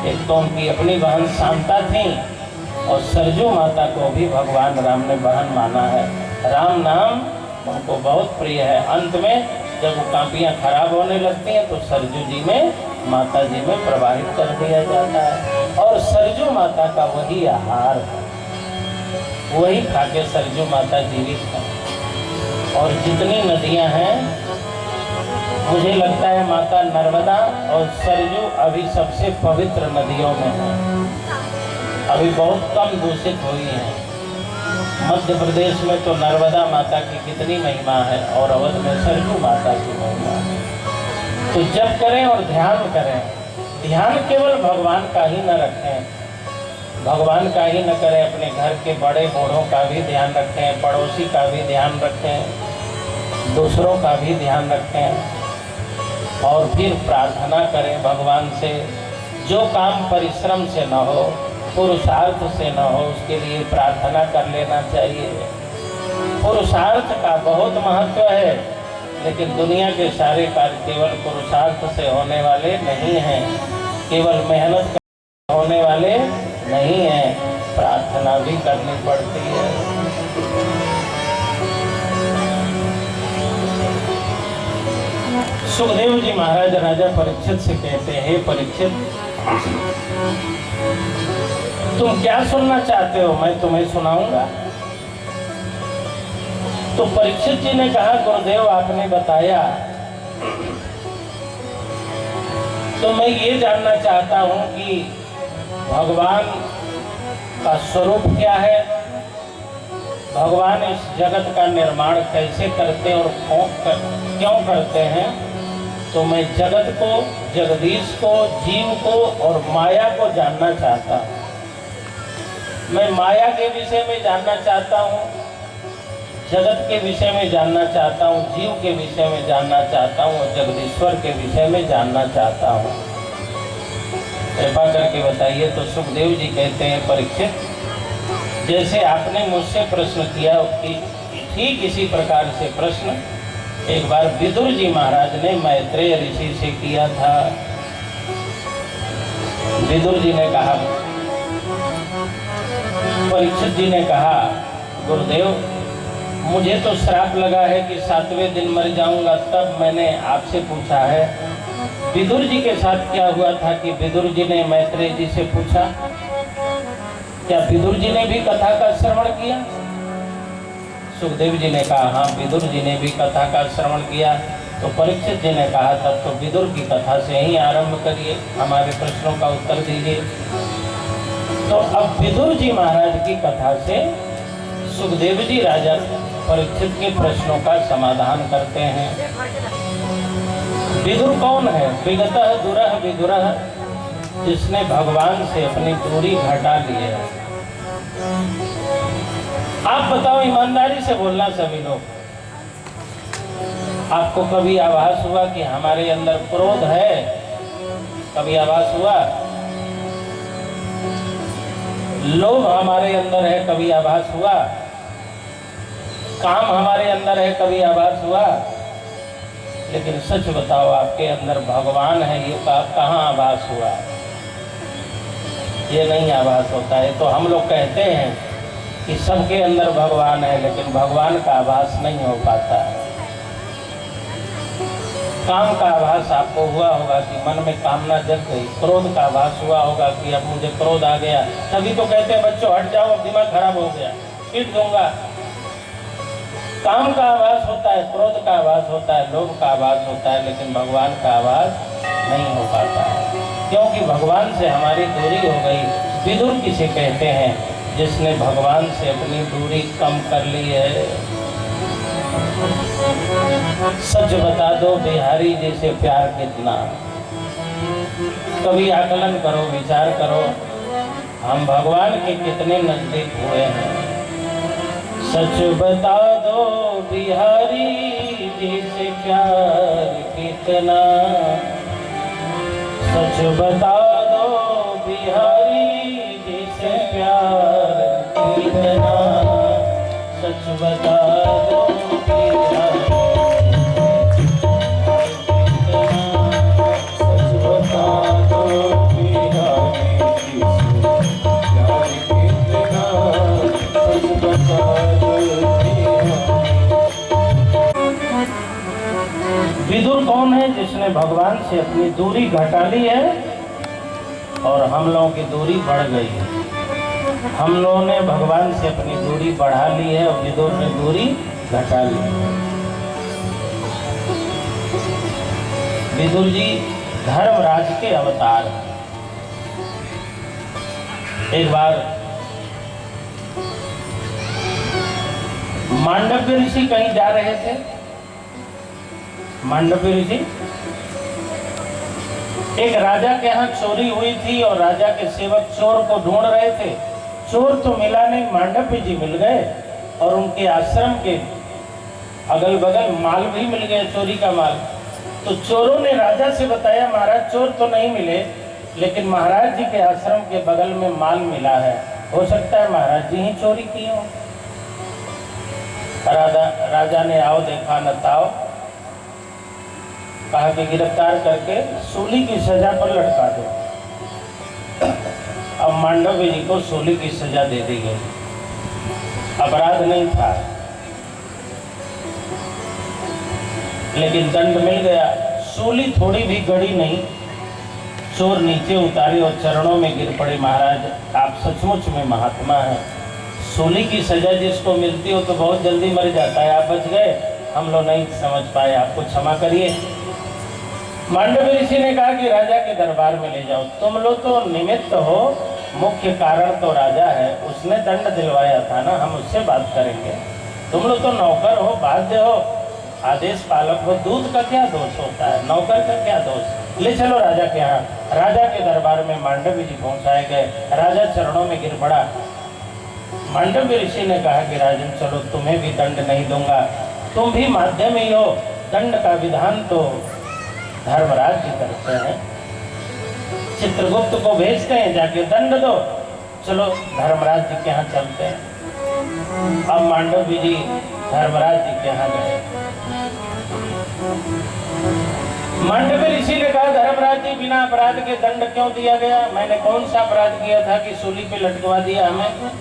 एक तो उनकी अपनी बहन शांता थी, और सरजू माता को भी भगवान राम ने बहन माना है। राम नाम उनको बहुत प्रिय है। अंत में जब वो कापियाँ खराब होने लगती हैं तो सरजू जी में, माता जी में प्रवाहित कर दिया जाता है, और सरजू माता का वही आहार है, वही खाके सरजू माता जीवित है। और जितनी नदियां हैं, मुझे लगता है माता नर्मदा और सरजू अभी सबसे पवित्र नदियों में है, अभी बहुत कम दूषित हुई हैं। मध्य प्रदेश में तो नर्मदा माता की कितनी महिमा है, और अवध में सरजू माता की महिमा है। तो जप करें और ध्यान करें। ध्यान केवल भगवान का ही न रखें, भगवान का ही न करें, अपने घर के बड़े बूढ़ों का भी ध्यान रखें, पड़ोसी का भी ध्यान रखें, दूसरों का भी ध्यान रखें, और फिर प्रार्थना करें भगवान से। जो काम परिश्रम से न हो, पुरुषार्थ से न हो, उसके लिए प्रार्थना कर लेना चाहिए। पुरुषार्थ का बहुत महत्व है, लेकिन दुनिया के सारे कार्य केवल पुरुषार्थ से होने वाले नहीं हैं, केवल मेहनत होने वाले नहीं हैं, प्रार्थना भी करनी पड़ती है। सुखदेव जी महाराज राजा परीक्षित से कहते हैं, हे परीक्षित, तुम क्या सुनना चाहते हो, मैं तुम्हें सुनाऊंगा। तो परीक्षित जी ने कहा, गुरुदेव आपने बताया, तो मैं ये जानना चाहता हूं कि भगवान का स्वरूप क्या है, भगवान इस जगत का निर्माण कैसे करते और क्यों करते हैं। तो मैं जगत को, जगदीश को, जीव को और माया को जानना चाहता हूँ। मैं माया के विषय में जानना चाहता हूँ, जगत के विषय में जानना चाहता हूँ, जीव के विषय में जानना चाहता हूँ, और जगदीश्वर के विषय में जानना चाहता हूँ। कृपा करके बताइए। तो सुखदेव जी कहते हैं, परीक्षित, जैसे आपने मुझसे प्रश्न किया कि ठीक इसी प्रकार से प्रश्न एक बार विदुर जी महाराज ने मैत्रेय ऋषि से किया था। विदुर जी ने कहा, परीक्षित जी ने कहा, गुरुदेव मुझे तो श्राप लगा है कि 7वें दिन मर जाऊंगा, तब मैंने आपसे पूछा है। विदुर जी के साथ क्या हुआ था कि विदुर जी ने मैत्रेय जी से पूछा, क्या विदुर जी ने भी कथा का श्रवण किया? सुखदेव जी ने कहा, हाँ विदुर जी ने भी कथा का श्रवण किया। तो परीक्षित जी ने कहा, तब तो विदुर की कथा से ही आरंभ करिए, हमारे प्रश्नों का उत्तर दीजिए। तो अब विदुर जी महाराज की कथा से सुखदेव जी राजा परीक्षित के प्रश्नों का समाधान करते हैं। विदुर कौन है? विगतः दुरः विदुरः, जिसने भगवान से अपनी दूरी घटा ली है। आप बताओ, ईमानदारी से बोलना सभी लोग, आपको कभी आभास हुआ कि हमारे अंदर क्रोध है? कभी आभास हुआ? लोभ हमारे अंदर है, कभी आभास हुआ? काम हमारे अंदर है, कभी आभास हुआ? लेकिन सच बताओ, आपके अंदर भगवान है, ये कहाँ आभास हुआ? ये नहीं आभास होता है। तो हम लोग कहते हैं कि सबके अंदर भगवान है, लेकिन भगवान का आभास नहीं हो पाता है। काम का आभास आपको हुआ होगा कि मन में कामना जग गई। क्रोध का आभास हुआ होगा कि अब मुझे क्रोध आ गया, तभी तो कहते हैं बच्चों हट जाओ, अब दिमाग खराब हो गया, पीट दूंगा। काम का आभास होता है, क्रोध का आभास होता है, लोभ का आभास होता है, लेकिन भगवान का आभास नहीं हो पाता है, क्योंकि भगवान से हमारी दूरी हो गई। विदुर किसे कहते हैं? जिसने भगवान से अपनी दूरी कम कर ली है। सच बता दो बिहारी जी से प्यार कितना? कभी आकलन करो, विचार करो, हम भगवान के कितने नजदीक हुए हैं। सच बता दो बिहारी जी से प्यार कितना, सच बता दो बिहारी जी से प्यार कितना, सच बता दो विदुर कौन है? जिसने भगवान से अपनी दूरी घटा ली है और हम लोगों की दूरी बढ़ गई है। हम लोगों ने भगवान से अपनी दूरी बढ़ा ली है और विदुर ने दूरी घटा ली है। विदुर जी धर्मराज के अवतार हैं। एक बार मांडव्य ऋषि कहीं जा रहे थे। मांडव्य ऋषि, एक राजा के यहाँ चोरी हुई थी और राजा के सेवक चोर को ढूंढ रहे थे। चोर तो मिला नहीं, मांडव्य जी मिल गए और उनके आश्रम के अगल बगल माल भी मिल गए, चोरी का माल। तो चोरों ने राजा से बताया, महाराज चोर तो नहीं मिले, लेकिन महाराज जी के आश्रम के बगल में माल मिला है, हो सकता है महाराज जी ही चोरी की हो। राजा ने आओ देखा न ताओ, कहा कि गिरफ्तार करके सूली की सजा पर लटका दो। अब मांडव्य जी को सूली की सजा दे दी गई। अपराध नहीं था, लेकिन दंड मिल गया। सूली थोड़ी भी गड़ी नहीं, चोर नीचे उतारे और चरणों में गिर पड़े। महाराज आप सचमुच में महात्मा हैं। सूली की सजा जिसको मिलती हो तो बहुत जल्दी मर जाता है, आप बच गए, हम लोग नहीं समझ पाए, आपको क्षमा करिए। मांडव्य ऋषि ने कहा कि राजा के दरबार में ले जाओ, तुम लोग तो निमित्त हो, मुख्य कारण तो राजा है, उसने दंड दिलवाया था ना, हम उससे बात करेंगे। तुम लोग तो नौकर हो, बाध्य हो, आदेश पालक हो, दूध का क्या दोष होता है, नौकर का क्या दोष। ले चलो राजा के यहाँ। राजा के दरबार में मांडव्य जी पहुंचाए गए। राजा चरणों में गिर पड़ा। मांडव्य ऋषि ने कहा कि राजन चलो, तुम्हें भी दंड नहीं दूंगा, तुम भी माध्यम ही हो, दंड का विधान तो धर्मराज जी करते हैं। चित्रगुप्त को भेजते हैं, जाके दंड दो। चलो धर्मराज जी के यहाँ चलते हैं। अब मांडव्य जी धर्मराज जी के यहाँ गए। मांडव्य ऋषि ने कहा धर्मराज जी बिना अपराध के दंड क्यों दिया गया? मैंने कौन सा अपराध किया था कि सूली पे लटकवा दिया हमें?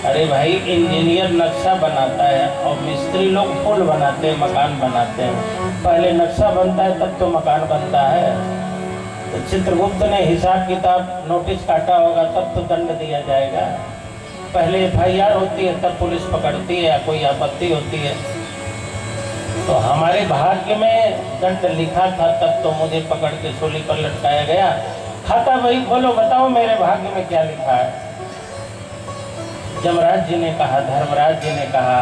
अरे भाई, इंजीनियर नक्शा बनाता है और मिस्त्री लोग पुल बनाते हैं, मकान बनाते हैं। पहले नक्शा बनता है तब तो मकान बनता है। तो चित्रगुप्त ने हिसाब किताब नोटिस काटा होगा तब तो दंड दिया जाएगा। पहले FIR होती है तब पुलिस पकड़ती है या कोई आपत्ति होती है। तो हमारे भाग्य में दंड लिखा था तब तो मुझे पकड़ के सूली पर लटकाया गया। खाता वही खोलो, बताओ मेरे भाग्य में क्या लिखा है? जमराज जी ने कहा, धर्मराज जी ने कहा,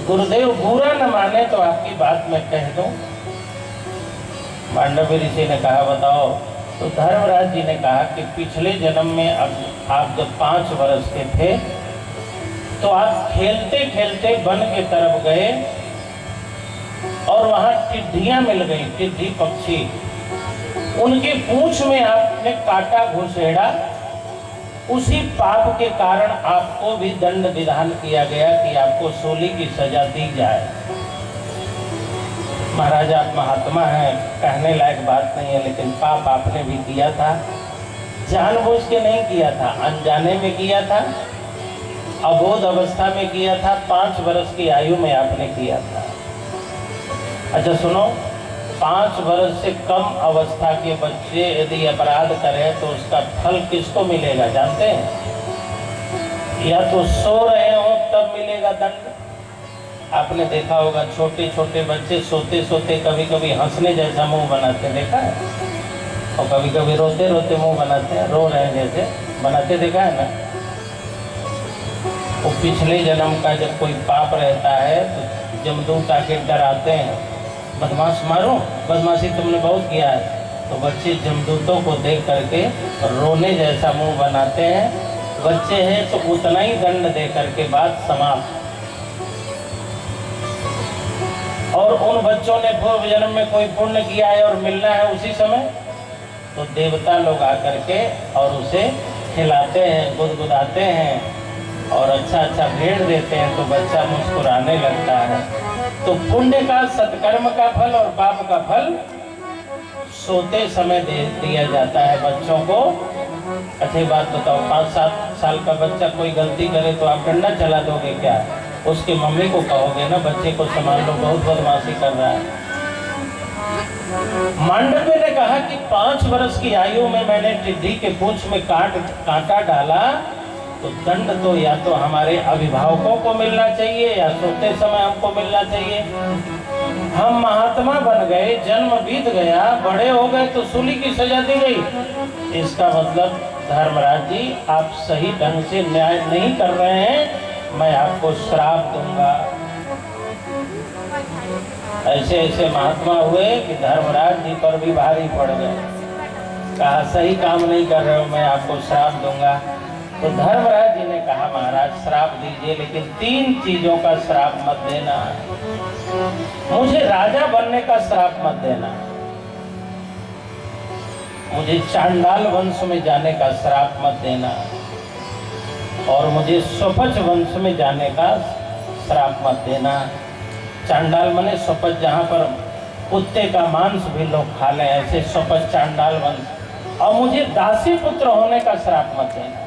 गुरुदेव बुरा न माने तो आपकी बात मैं कह दूं। मांडव्य ऋषि ने कहा बताओ। तो धर्मराज जी ने कहा कि पिछले जन्म में आप जब 5 वर्ष के थे तो आप खेलते खेलते वन की तरफ गए और वहां टिड्डियां मिल गई, टिड्डी पक्षी। उनके पूंछ में आपने काटा घुसेड़ा, उसी पाप के कारण आपको भी दंड विधान किया गया कि आपको सूली की सजा दी जाए। महाराज आप महात्मा हैं, कहने लायक बात नहीं है, लेकिन पाप आपने भी किया था। जानबूझ के नहीं किया था, अनजाने में किया था, अबोध अवस्था में किया था, 5 वर्ष की आयु में आपने किया था। अच्छा सुनो, 5 वर्ष से कम अवस्था के बच्चे यदि अपराध करें तो उसका फल किसको मिलेगा जानते हैं? या तो सो रहे हो तब मिलेगा दंड। आपने देखा होगा छोटे छोटे बच्चे सोते सोते कभी कभी हंसने जैसा मुंह बनाते, देखा है? और कभी कभी रोते रोते मुंह बनाते हैं, रो रहे हैं जैसे बनाते, देखा है ना? वो पिछले जन्म का जब कोई पाप रहता है तो जमदूत आके डराते हैं, बदमाश मारो, बदमाशी तुमने बहुत किया है। तो बच्चे जमदूतों को देख करके रोने जैसा मुंह बनाते हैं। बच्चे हैं तो उतना ही दंड दे करके बात समाप्त। और उन बच्चों ने पूर्व जन्म में कोई पुण्य किया है और मिलना है उसी समय, तो देवता लोग आकर के और उसे खिलाते हैं, गुदगुदाते हैं और अच्छा अच्छा भेंट देते हैं, तो बच्चा मुस्कुराने लगता है। तो पुण्य का, सत्कर्म का फल और पाप का फल सोते समय दे दिया जाता है बच्चों को। अच्छी बात बताओ, 5-7 साल का बच्चा कोई गलती करे तो आप डंडा चला दोगे क्या? उसके मम्मी को कहोगे ना बच्चे को संभाल लो, बहुत बदमाशी कर रहा है। मांडव्य ने कहा कि 5 वर्ष की आयु में मैंने टिड्डी के पूंछ में कांटा डाला, तो दंड तो या तो हमारे अभिभावकों को मिलना चाहिए या सोते समय हमको मिलना चाहिए। हम महात्मा बन गए, जन्म बीत गया, बड़े हो गए तो सूली की सजा दी गई। इसका मतलब धर्मराज जी आप सही ढंग से न्याय नहीं कर रहे हैं, मैं आपको श्राप दूंगा। ऐसे ऐसे महात्मा हुए कि धर्मराज जी पर भी भारी पड़ गए। कहा सही काम नहीं कर रहे हो, मैं आपको श्राप दूंगा। तो धर्मराज जी ने कहा महाराज श्राप दीजिए, लेकिन 3 चीजों का श्राप मत देना। मुझे राजा बनने का श्राप मत देना, मुझे चांडाल वंश में जाने का श्राप मत देना, और मुझे स्वपच वंश में जाने का श्राप मत देना। चांडाल माने स्वपच, जहाँ पर कुत्ते का मांस भी लोग खा लें, ऐसे स्वपच चांडाल वंश। और मुझे दासी पुत्र होने का श्राप मत देना।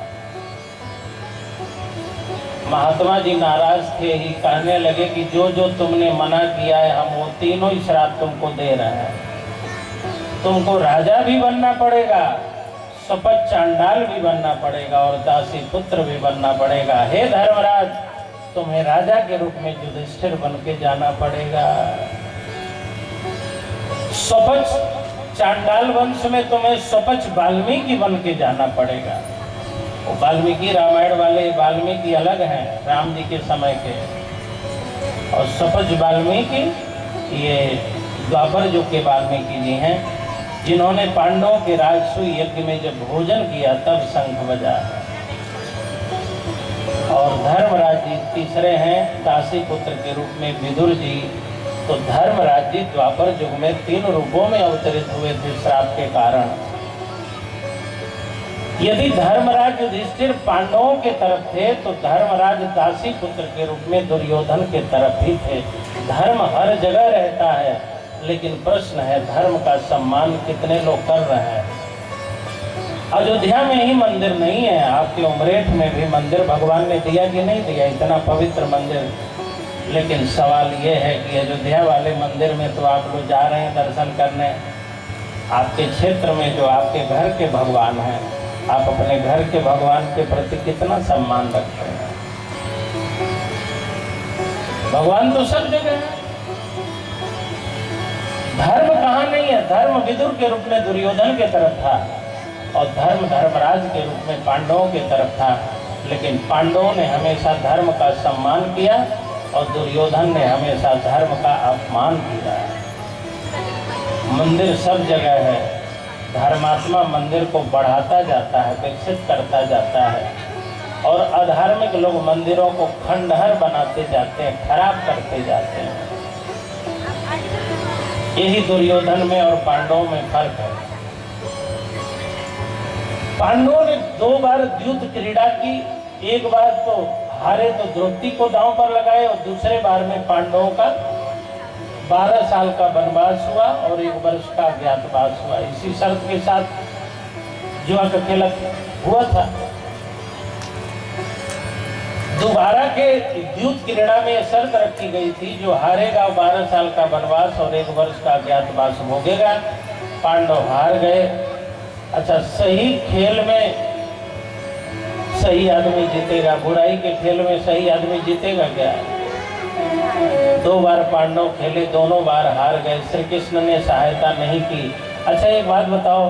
महात्मा जी नाराज थे, ही कहने लगे कि जो जो तुमने मना किया है हम वो तीनों ही श्राप तुमको दे रहे हैं। तुमको राजा भी बनना पड़ेगा, शपथ चांडाल भी बनना पड़ेगा और दासी पुत्र भी बनना पड़ेगा। हे धर्मराज, तुम्हें राजा के रूप में युधिष्ठिर बन के जाना पड़ेगा। शपथ चांडाल वंश में तुम्हें शपथ वाल्मीकि बन के जाना पड़ेगा। वो वाल्मीकि रामायण वाले वाल्मीकि अलग हैं, राम जी के समय के, और शपथ वाल्मीकि ये द्वापर युग के वाल्मीकि जी हैं, जिन्होंने पांडवों के राजसूय यज्ञ में जब भोजन किया तब शंख बजा। और धर्मराज जी तीसरे हैं, दासी पुत्र के रूप में विदुर जी। तो धर्मराज जी द्वापर युग में 3 रूपों में अवतरित हुए थे श्राप के कारण। यदि धर्मराज युधिष्ठिर पांडवों के तरफ थे तो धर्मराज दासी पुत्र के रूप में दुर्योधन के तरफ ही थे। धर्म हर जगह रहता है, लेकिन प्रश्न है धर्म का सम्मान कितने लोग कर रहे हैं। अयोध्या में ही मंदिर नहीं है, आपके उमरेठ में भी मंदिर भगवान ने दिया कि नहीं दिया, इतना पवित्र मंदिर। लेकिन सवाल ये है कि अयोध्या वाले मंदिर में तो आप लोग जा रहे हैं दर्शन करने, आपके क्षेत्र में जो आपके घर के भगवान हैं, आप अपने घर के भगवान के प्रति कितना सम्मान रखते हैं। भगवान तो सब जगह है, धर्म कहाँ नहीं है। धर्म विदुर के रूप में दुर्योधन के तरफ था और धर्म धर्मराज के रूप में पांडवों के तरफ था, लेकिन पांडवों ने हमेशा धर्म का सम्मान किया और दुर्योधन ने हमेशा धर्म का अपमान किया। मंदिर सब जगह है, धर्मात्मा मंदिर को बढ़ाता जाता है, विकसित करता जाता है, और अधार्मिक लोग मंदिरों को खंडहर बनाते जाते हैं, खराब करते जाते हैं। यही दुर्योधन में और पांडवों में फर्क है। पांडवों ने 2 बार युद्ध क्रीड़ा की, एक बार तो हारे तो द्रौपदी को दांव पर लगाए, और दूसरे बार में पांडवों का 12 साल का वनवास हुआ और 1 वर्ष का अज्ञातवास हुआ। इसी शर्त के साथ जुआ का खेल हुआ था। दोबारा के युद्ध क्रीड़ा में यह शर्त रखी गई थी, जो हारेगा 12 साल का वनवास और 1 वर्ष का अज्ञातवास भोगेगा। पांडव हार गए। अच्छा, सही खेल में सही आदमी जीतेगा, बुराई के खेल में सही आदमी जीतेगा क्या? 2 बार पांडव खेले, दोनों बार हार गए, श्री कृष्ण ने सहायता नहीं की। अच्छा, एक बात बताओ,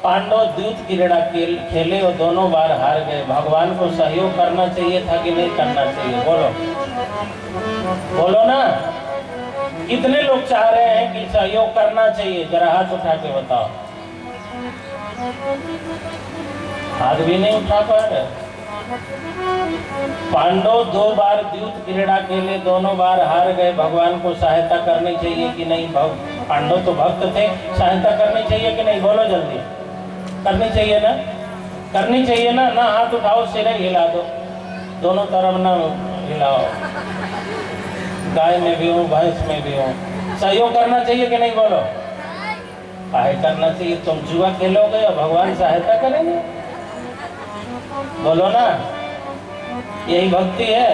पांडव युद्ध क्रीड़ा खेले और दोनों बार हार गए, भगवान को सहयोग करना चाहिए था कि नहीं करना चाहिए? बोलो बोलो ना। कितने लोग चाह रहे हैं कि सहयोग करना चाहिए? जरा हाथ उठा के बताओ। हाथ भी नहीं उठा पा रहे। पांडव 2 बार युद्ध क्रीड़ा खेले, दोनों बार हार गए, भगवान को सहायता करनी चाहिए कि नहीं? पांडव तो भक्त थे, सहायता करनी चाहिए कि नहीं? बोलो जल्दी। करनी चाहिए ना? करनी चाहिए ना? ना हाथ उठाओ, सिर हिला दो, दोनों तरफ ना हिलाओ। गाय में भी हूँ, भैंस में भी हूँ। सहयोग करना चाहिए कि नहीं? बोलो। काहे करना चाहिए? तुम जुआ खेलोगे और भगवान सहायता करेंगे? बोलो ना, यही भक्ति है।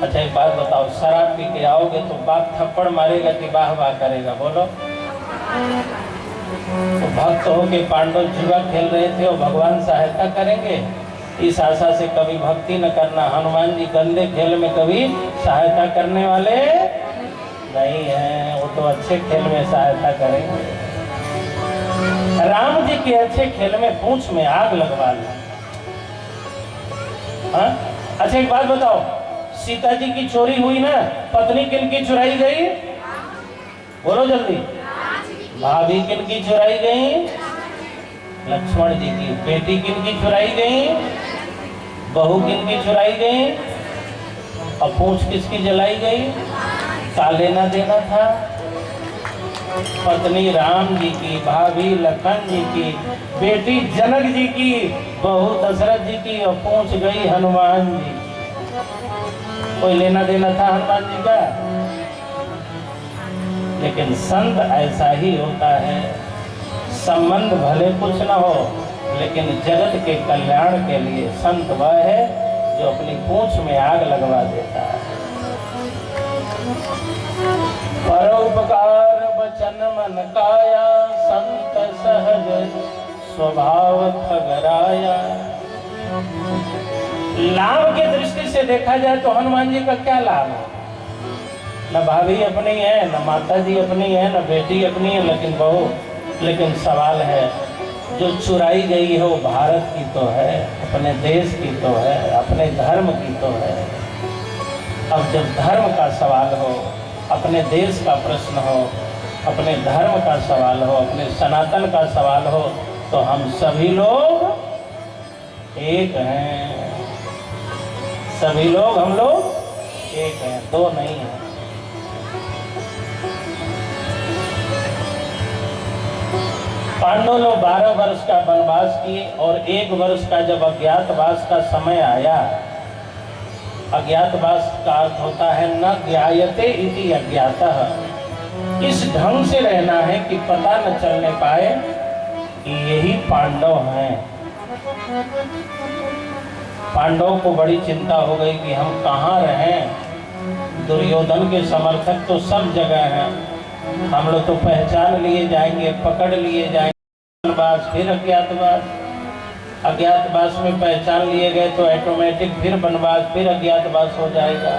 अच्छा, एक बात बताओ, शराब पी के आओगे तो बाप थप्पड़ मारेगा कि वाह वाह करेगा? बोलो। तो भक्त हो के पांडव जुआ खेल रहे थे और भगवान सहायता करेंगे, इस आशा से कभी भक्ति न करना। हनुमान जी गंदे खेल में कभी सहायता करने वाले नहीं हैं, वो तो अच्छे खेल में सहायता करेंगे। राम जी के अच्छे खेल में पूंछ में आग लगवा लो। हाँ? अच्छा, एक बात बताओ, सीता जी की चोरी हुई ना, पत्नी किन की चुराई गई? बोलो जल्दी। भाभी किन की चुराई गई? लक्ष्मण जी की। बेटी किन की चुराई गई? बहू किन की चुराई गई? और पूंछ किसकी जलाई गई? का लेना देना था? पत्नी राम जी की, भाभी लखन जी की, बेटी जनक जी की, बहू दशरथ जी की, और पूंछ गई हनुमान जी। कोई लेना देना था हनुमान जी का? लेकिन संत ऐसा ही होता है, संबंध भले कुछ न हो, लेकिन जगत के कल्याण के लिए संत वह है जो अपनी पूंछ में आग लगवा देता है। परोपकार वचन मन काया, संत सहज स्वभाव खगराया। लाभ की दृष्टि से देखा जाए तो हनुमान जी का क्या लाभ है? न भाभी अपनी है, न माता जी अपनी है, न बेटी अपनी है, लेकिन बहू। लेकिन सवाल है, जो चुराई गई है वो भारत की तो है, अपने देश की तो है, अपने धर्म की तो है। अब जब धर्म का सवाल हो, अपने देश का प्रश्न हो, अपने धर्म का सवाल हो, अपने सनातन का सवाल हो, तो हम सभी लोग एक हैं। सभी लोग, हम लोग एक हैं, 2 नहीं हैं। पांडव लोग 12 वर्ष का वनवास किए और 1 वर्ष का जब अज्ञातवास का समय आया अज्ञातवास का अर्थ होता है न ज्ञायते इति अज्ञातः। इस ढंग से रहना है कि पता न चलने पाए कि यही पांडव हैं। पांडवों को बड़ी चिंता हो गई कि हम कहाँ रहें। दुर्योधन के समर्थक तो सब जगह हैं, हम लोग तो पहचान लिए जाएंगे, पकड़ लिए जाएंगे। फिर अज्ञातवास, अज्ञातवास में पहचान लिए गए तो ऑटोमेटिक फिर वनवास, फिर अज्ञातवास हो जाएगा।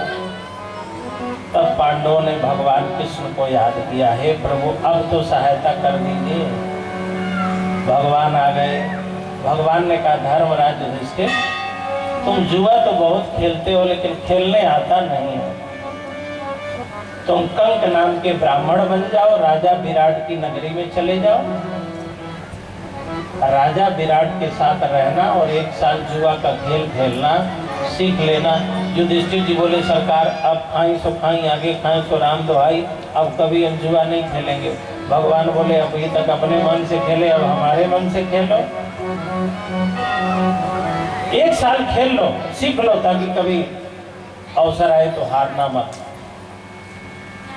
तब पांडवों ने भगवान कृष्ण को याद किया, हे प्रभु अब तो सहायता कर दीजिए। भगवान आ गए। भगवान ने कहा, धर्मराज युधिष्ठिर, तुम जुआ तो बहुत खेलते हो लेकिन खेलने आता नहीं है। तुम कंक नाम के ब्राह्मण बन जाओ, राजा विराट की नगरी में चले जाओ, राजा विराट के साथ रहना और 1 साल जुआ का खेल खेलना सीख लेना। युधिष्ठिर जी बोले, सरकार अब खाई सो खाई, आगे खाई सो राम दुहाई, अब कभी हम जुआ नहीं खेलेंगे। भगवान बोले, अभी तक अपने मन से खेले, अब हमारे मन से खेलो। 1 साल खेल लो, सीख लो, ताकि कभी अवसर आए तो हारना मत।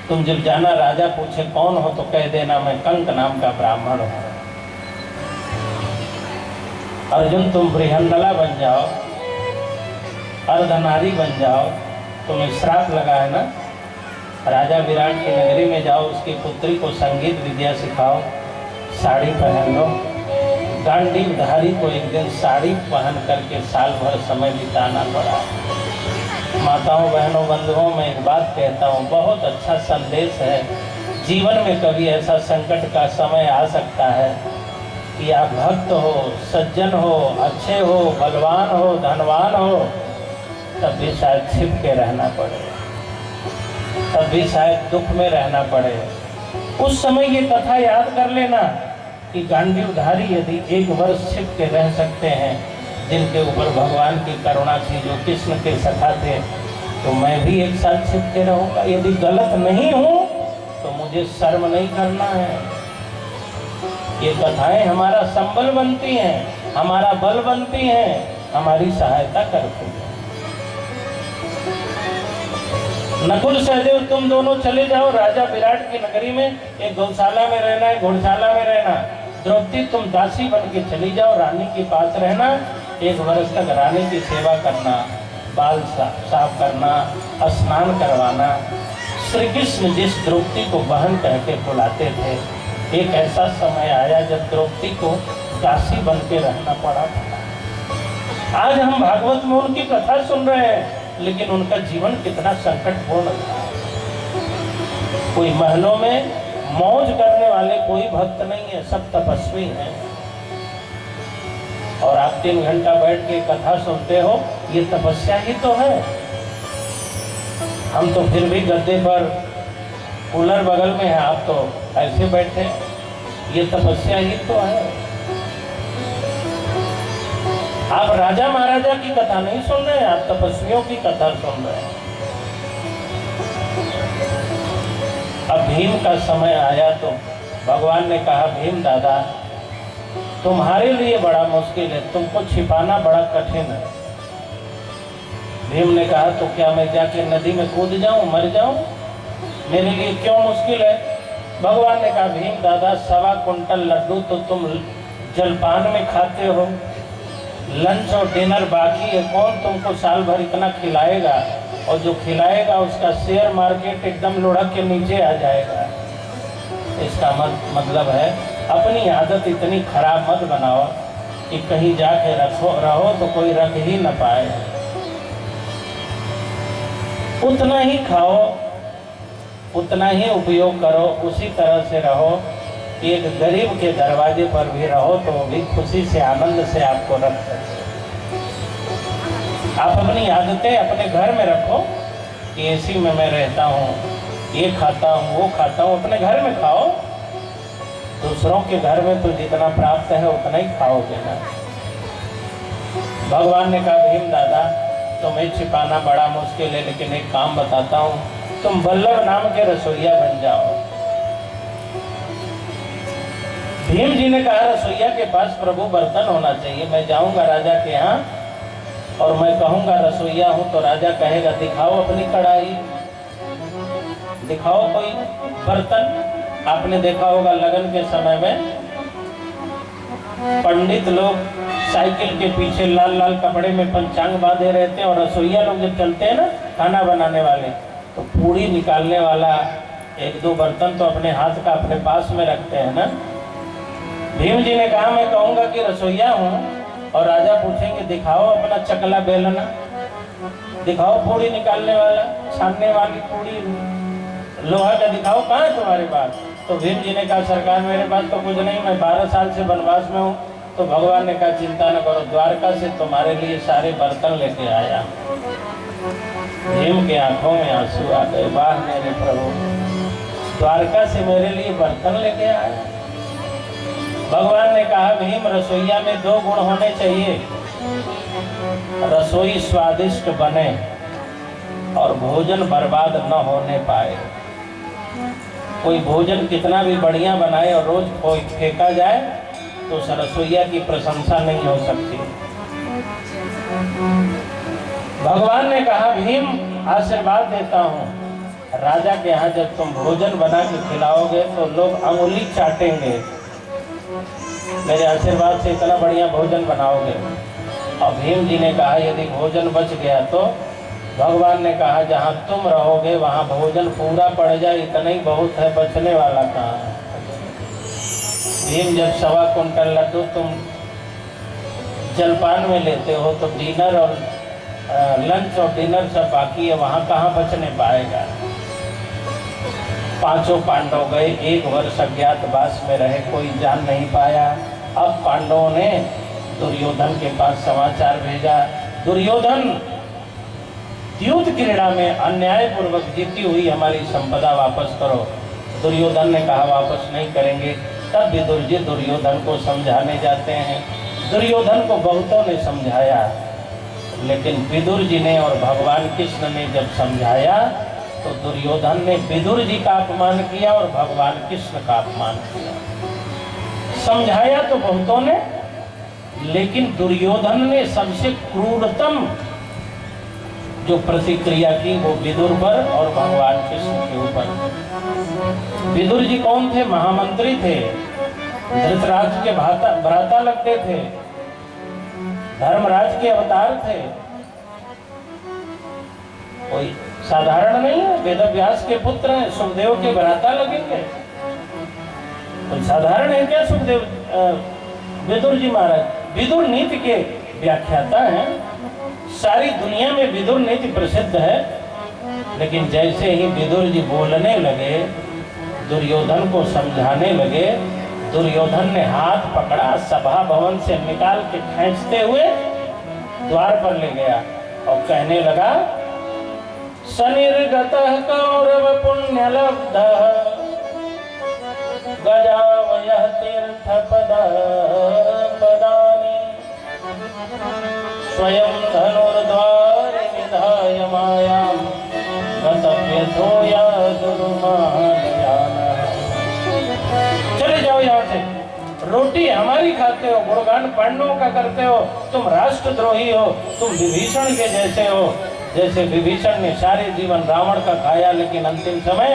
तुम जब जाना राजा पूछे कौन हो तो कह देना मैं कंक नाम का ब्राह्मण हूं। अर्जुन तुम बृहंदला बन जाओ, अर्धनारी बन जाओ, तुम्हें श्राप लगा है ना। राजा विराट की नगरी में जाओ, उसकी पुत्री को संगीत विद्या सिखाओ, साड़ी पहन लो। गांडीवधारी को एक दिन साड़ी पहन करके साल भर समय बिताना पड़ा। माताओं बहनों बंधुओं में एक बात कहता हूँ, बहुत अच्छा संदेश है। जीवन में कभी ऐसा संकट का समय आ सकता है कि आप भक्त हो, सज्जन हो, अच्छे हो, बलवान हो, धनवान हो, तब भी शायद छिप के रहना पड़े, तब भी शायद दुख में रहना पड़े। उस समय ये कथा याद कर लेना कि गांडीवधारी यदि 1 वर्ष छिप के रह सकते हैं, जिनके ऊपर भगवान की करुणा थी, जो कृष्ण के सखा थे, तो मैं भी 1 साल छिप के रहूँगा। यदि गलत नहीं हूँ तो मुझे शर्म नहीं करना है। ये कथाएं हमारा संबल बनती हैं, हमारा बल बनती हैं, हमारी सहायता करती हैं। नकुल सहदेव तुम दोनों चले जाओ राजा विराट की नगरी में, एक गौशाला में रहना है, घोड़शाला में रहना। द्रौपदी तुम दासी बन के चली जाओ, रानी के पास रहना, 1 वर्ष तक रानी की सेवा करना, बाल साफ करना, स्नान करवाना। श्री कृष्ण जिस द्रौपदी को बहन कह के बुलाते थे, एक ऐसा समय आया जब द्रौपदी को दासी बन के रहना पड़ा था। आज हम भागवत में उनकी कथा सुन रहे हैं, लेकिन उनका जीवन कितना संकटपूर्ण था। कोई महलों में मौज करने वाले कोई भक्त नहीं है, सब तपस्वी हैं। और आप 3 घंटा बैठ के कथा सुनते हो, ये तपस्या ही तो है। हम तो फिर भी गद्दे पर, कूलर बगल में है, आप तो ऐसे बैठे, ये तपस्या ही तो है। आप राजा महाराजा की कथा नहीं सुन रहे हैं, आप तपस्वियों की कथा सुन रहे हैं। अब भीम का समय आया तो भगवान ने कहा, भीम दादा तुम्हारे लिए बड़ा मुश्किल है, तुमको छिपाना बड़ा कठिन है। भीम ने कहा, तो क्या मैं जाके नदी में कूद जाऊं, मर जाऊं? मेरे लिए क्यों मुश्किल है? भगवान ने कहा, भीम दादा 1.25 कुंटल लड्डू तो तुम जलपान में खाते हो, लंच और डिनर बाकी है, कौन तुमको साल भर इतना खिलाएगा? और जो खिलाएगा उसका शेयर मार्केट एकदम लुढ़क के नीचे आ जाएगा। इसका मतलब है अपनी आदत इतनी खराब मत बनाओ कि कहीं जाके रहो तो कोई रख ही न पाए। उतना ही खाओ, उतना ही उपयोग करो, उसी तरह से रहो कि एक गरीब के दरवाजे पर भी रहो तो वो भी खुशी से, आनंद से आपको रख सके। आप अपनी आदतें अपने घर में रखो कि एसी में मैं रहता हूँ, ये खाता हूँ, वो खाता हूँ, अपने घर में खाओ। दूसरों के घर में तो जितना प्राप्त है उतना ही खाओगे ना। भगवान ने कहा, भीम दादा तुम्हें छिपाना बड़ा मुश्किल है, लेकिन एक काम बताता हूँ, तुम वल्लभ नाम के रसोइया बन जाओ। भीम जी ने कहा, रसोइया के पास प्रभु बर्तन होना चाहिए, मैं जाऊंगा राजा के यहाँ, और मैं कहूँगा रसोईया हूँ तो राजा कहेगा दिखाओ अपनी कढ़ाई, दिखाओ कोई बर्तन। आपने देखा होगा लगन के समय में पंडित लोग साइकिल के पीछे लाल लाल कपड़े में पंचांग बांधे रहते हैं, और रसोईया लोग जब चलते हैं ना खाना बनाने वाले, तो पूड़ी निकालने वाला एक दो बर्तन तो अपने हाथ का अपने पास में रखते हैं ना। भीम जी ने कहा मैं कहूँगा कि रसोईया हूँ, और राजा पूछेंगे दिखाओ अपना चकला बेलना, दिखाओ पूड़ी निकालने वाला, छानने वाली पूड़ी लोहा का दिखाओ, कहाँ है तुम्हारे पास? तो भीम जी ने कहा सरकार मेरे पास तो कुछ नहीं, मैं 12 साल से वनवास में हूँ। तो भगवान ने कहा चिंता न करो, द्वारका से तुम्हारे लिए सारे बर्तन लेके आया। भीम के आंखों में आंसू आ गए, वाह मेरे प्रभु, द्वारका से मेरे लिए बर्तन लेके आया। भगवान ने कहा भीम रसोईया में 2 गुण होने चाहिए, रसोई स्वादिष्ट बने और भोजन बर्बाद न होने पाए। कोई भोजन कितना भी बढ़िया बनाए और रोज फेंका जाए तो उस रसोईया की प्रशंसा नहीं हो सकती। भगवान ने कहा भीम आशीर्वाद देता हूँ, राजा के यहाँ जब तुम भोजन बना के खिलाओगे तो लोग अंगुली चाटेंगे, मेरे आशीर्वाद से इतना बढ़िया भोजन बनाओगे। और भीम जी ने कहा यदि भोजन बच गया तो भगवान ने कहा जहाँ तुम रहोगे वहाँ भोजन पूरा पड़ जाए, इतना ही बहुत है, बचने वाला कहाँ है। भीम जब 1.25 कुंटल लड्डू तुम जलपान में लेते हो तो डिनर और लंच और डिनर सब बाकी है, वहाँ कहाँ बचने पाएगा। 5 पांडव गए, 1 वर्ष अज्ञातवास में रहे, कोई जान नहीं पाया। अब पांडवों ने दुर्योधन के पास समाचार भेजा, दुर्योधन युद्ध क्रीड़ा में अन्याय पूर्वक जीती हुई हमारी संपदा वापस करो। दुर्योधन ने कहा वापस नहीं करेंगे। तब विदुर जी दुर्योधन को समझाने जाते हैं। दुर्योधन को बहुतों ने समझाया, लेकिन विदुर जी ने और भगवान कृष्ण ने जब समझाया तो दुर्योधन ने विदुर जी का अपमान किया और भगवान कृष्ण का अपमान किया। समझाया तो बहुतों ने, लेकिन दुर्योधन ने सबसे क्रूरतम जो प्रतिक्रिया की वो विदुर पर और भगवान कृष्ण के ऊपर। विदुर जी कौन थे? महामंत्री थे, धृतराष्ट्र के भ्राता लगते थे, धर्मराज के अवतार थे, कोई साधारण नहीं है। वेदव्यास के पुत्र हैं, सुखदेव के भ्राता लगेंगे, कोई साधारण है क्या सुखदेव? विदुर जी महाराज विदुर नीति के व्याख्याता हैं, सारी दुनिया में विदुर नीति प्रसिद्ध है। लेकिन जैसे ही विदुर जी बोलने लगे, दुर्योधन को समझाने लगे, दुर्योधन ने हाथ पकड़ा, सभा भवन से निकाल के खींचते हुए द्वार पर ले गया और कहने लगा सनिर्गतः कौरव पुण्य लब्धः गजावयः तीर्थ पदानि स्वयं धनुर्द्वार निधाय मायां गतव्यथो या दुर्मानयानः। चले जाओ यहाँ से, रोटी हमारी खाते हो, गुणगान पांडवों का करते हो, तुम राष्ट्रद्रोही हो, तुम विभीषण के जैसे हो। जैसे विभीषण ने सारे जीवन रावण का खाया, लेकिन अंतिम समय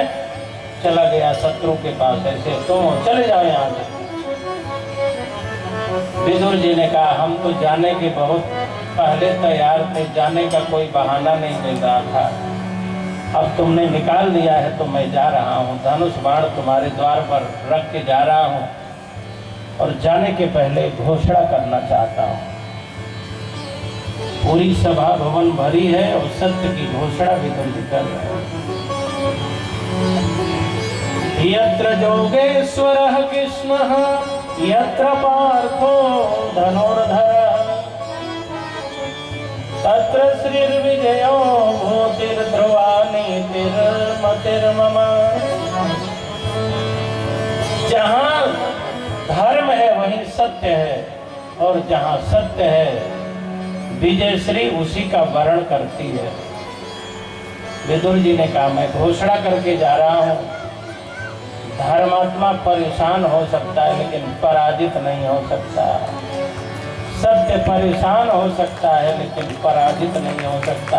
चला गया शत्रु के पास, ऐसे तुम हो, चले जाओ यहाँ से। विदुर जी ने कहा हम तो जाने के बहुत पहले तैयार थे, जाने का कोई बहाना नहीं मिल रहा था, अब तुमने निकाल दिया है तो मैं जा रहा हूँ, धनुष बाण तुम्हारे द्वार पर रख के जा रहा हूँ और जाने के पहले घोषणा करना चाहता हूँ। पूरी सभा भवन भरी है और सत्य की घोषणा विदुर जी कर रहे हैं। यत्र जोगेश्वरः कृष्णः यत्र पार्थो धनुर्धरः तत्र श्रीर्विजयो भूतिर्ध्रुवा नीतिर्मतिर्मम। जहाँ धर्म है वहीं सत्य है, और जहाँ सत्य है विजय श्री उसी का वर्ण करती है। विदुर जी ने कहा मैं घोषणा करके जा रहा हूँ, धर्मात्मा परेशान हो सकता है लेकिन पराजित नहीं हो सकता। सत्य जीत परेशान हो सकता है लेकिन पराजित नहीं हो सकता।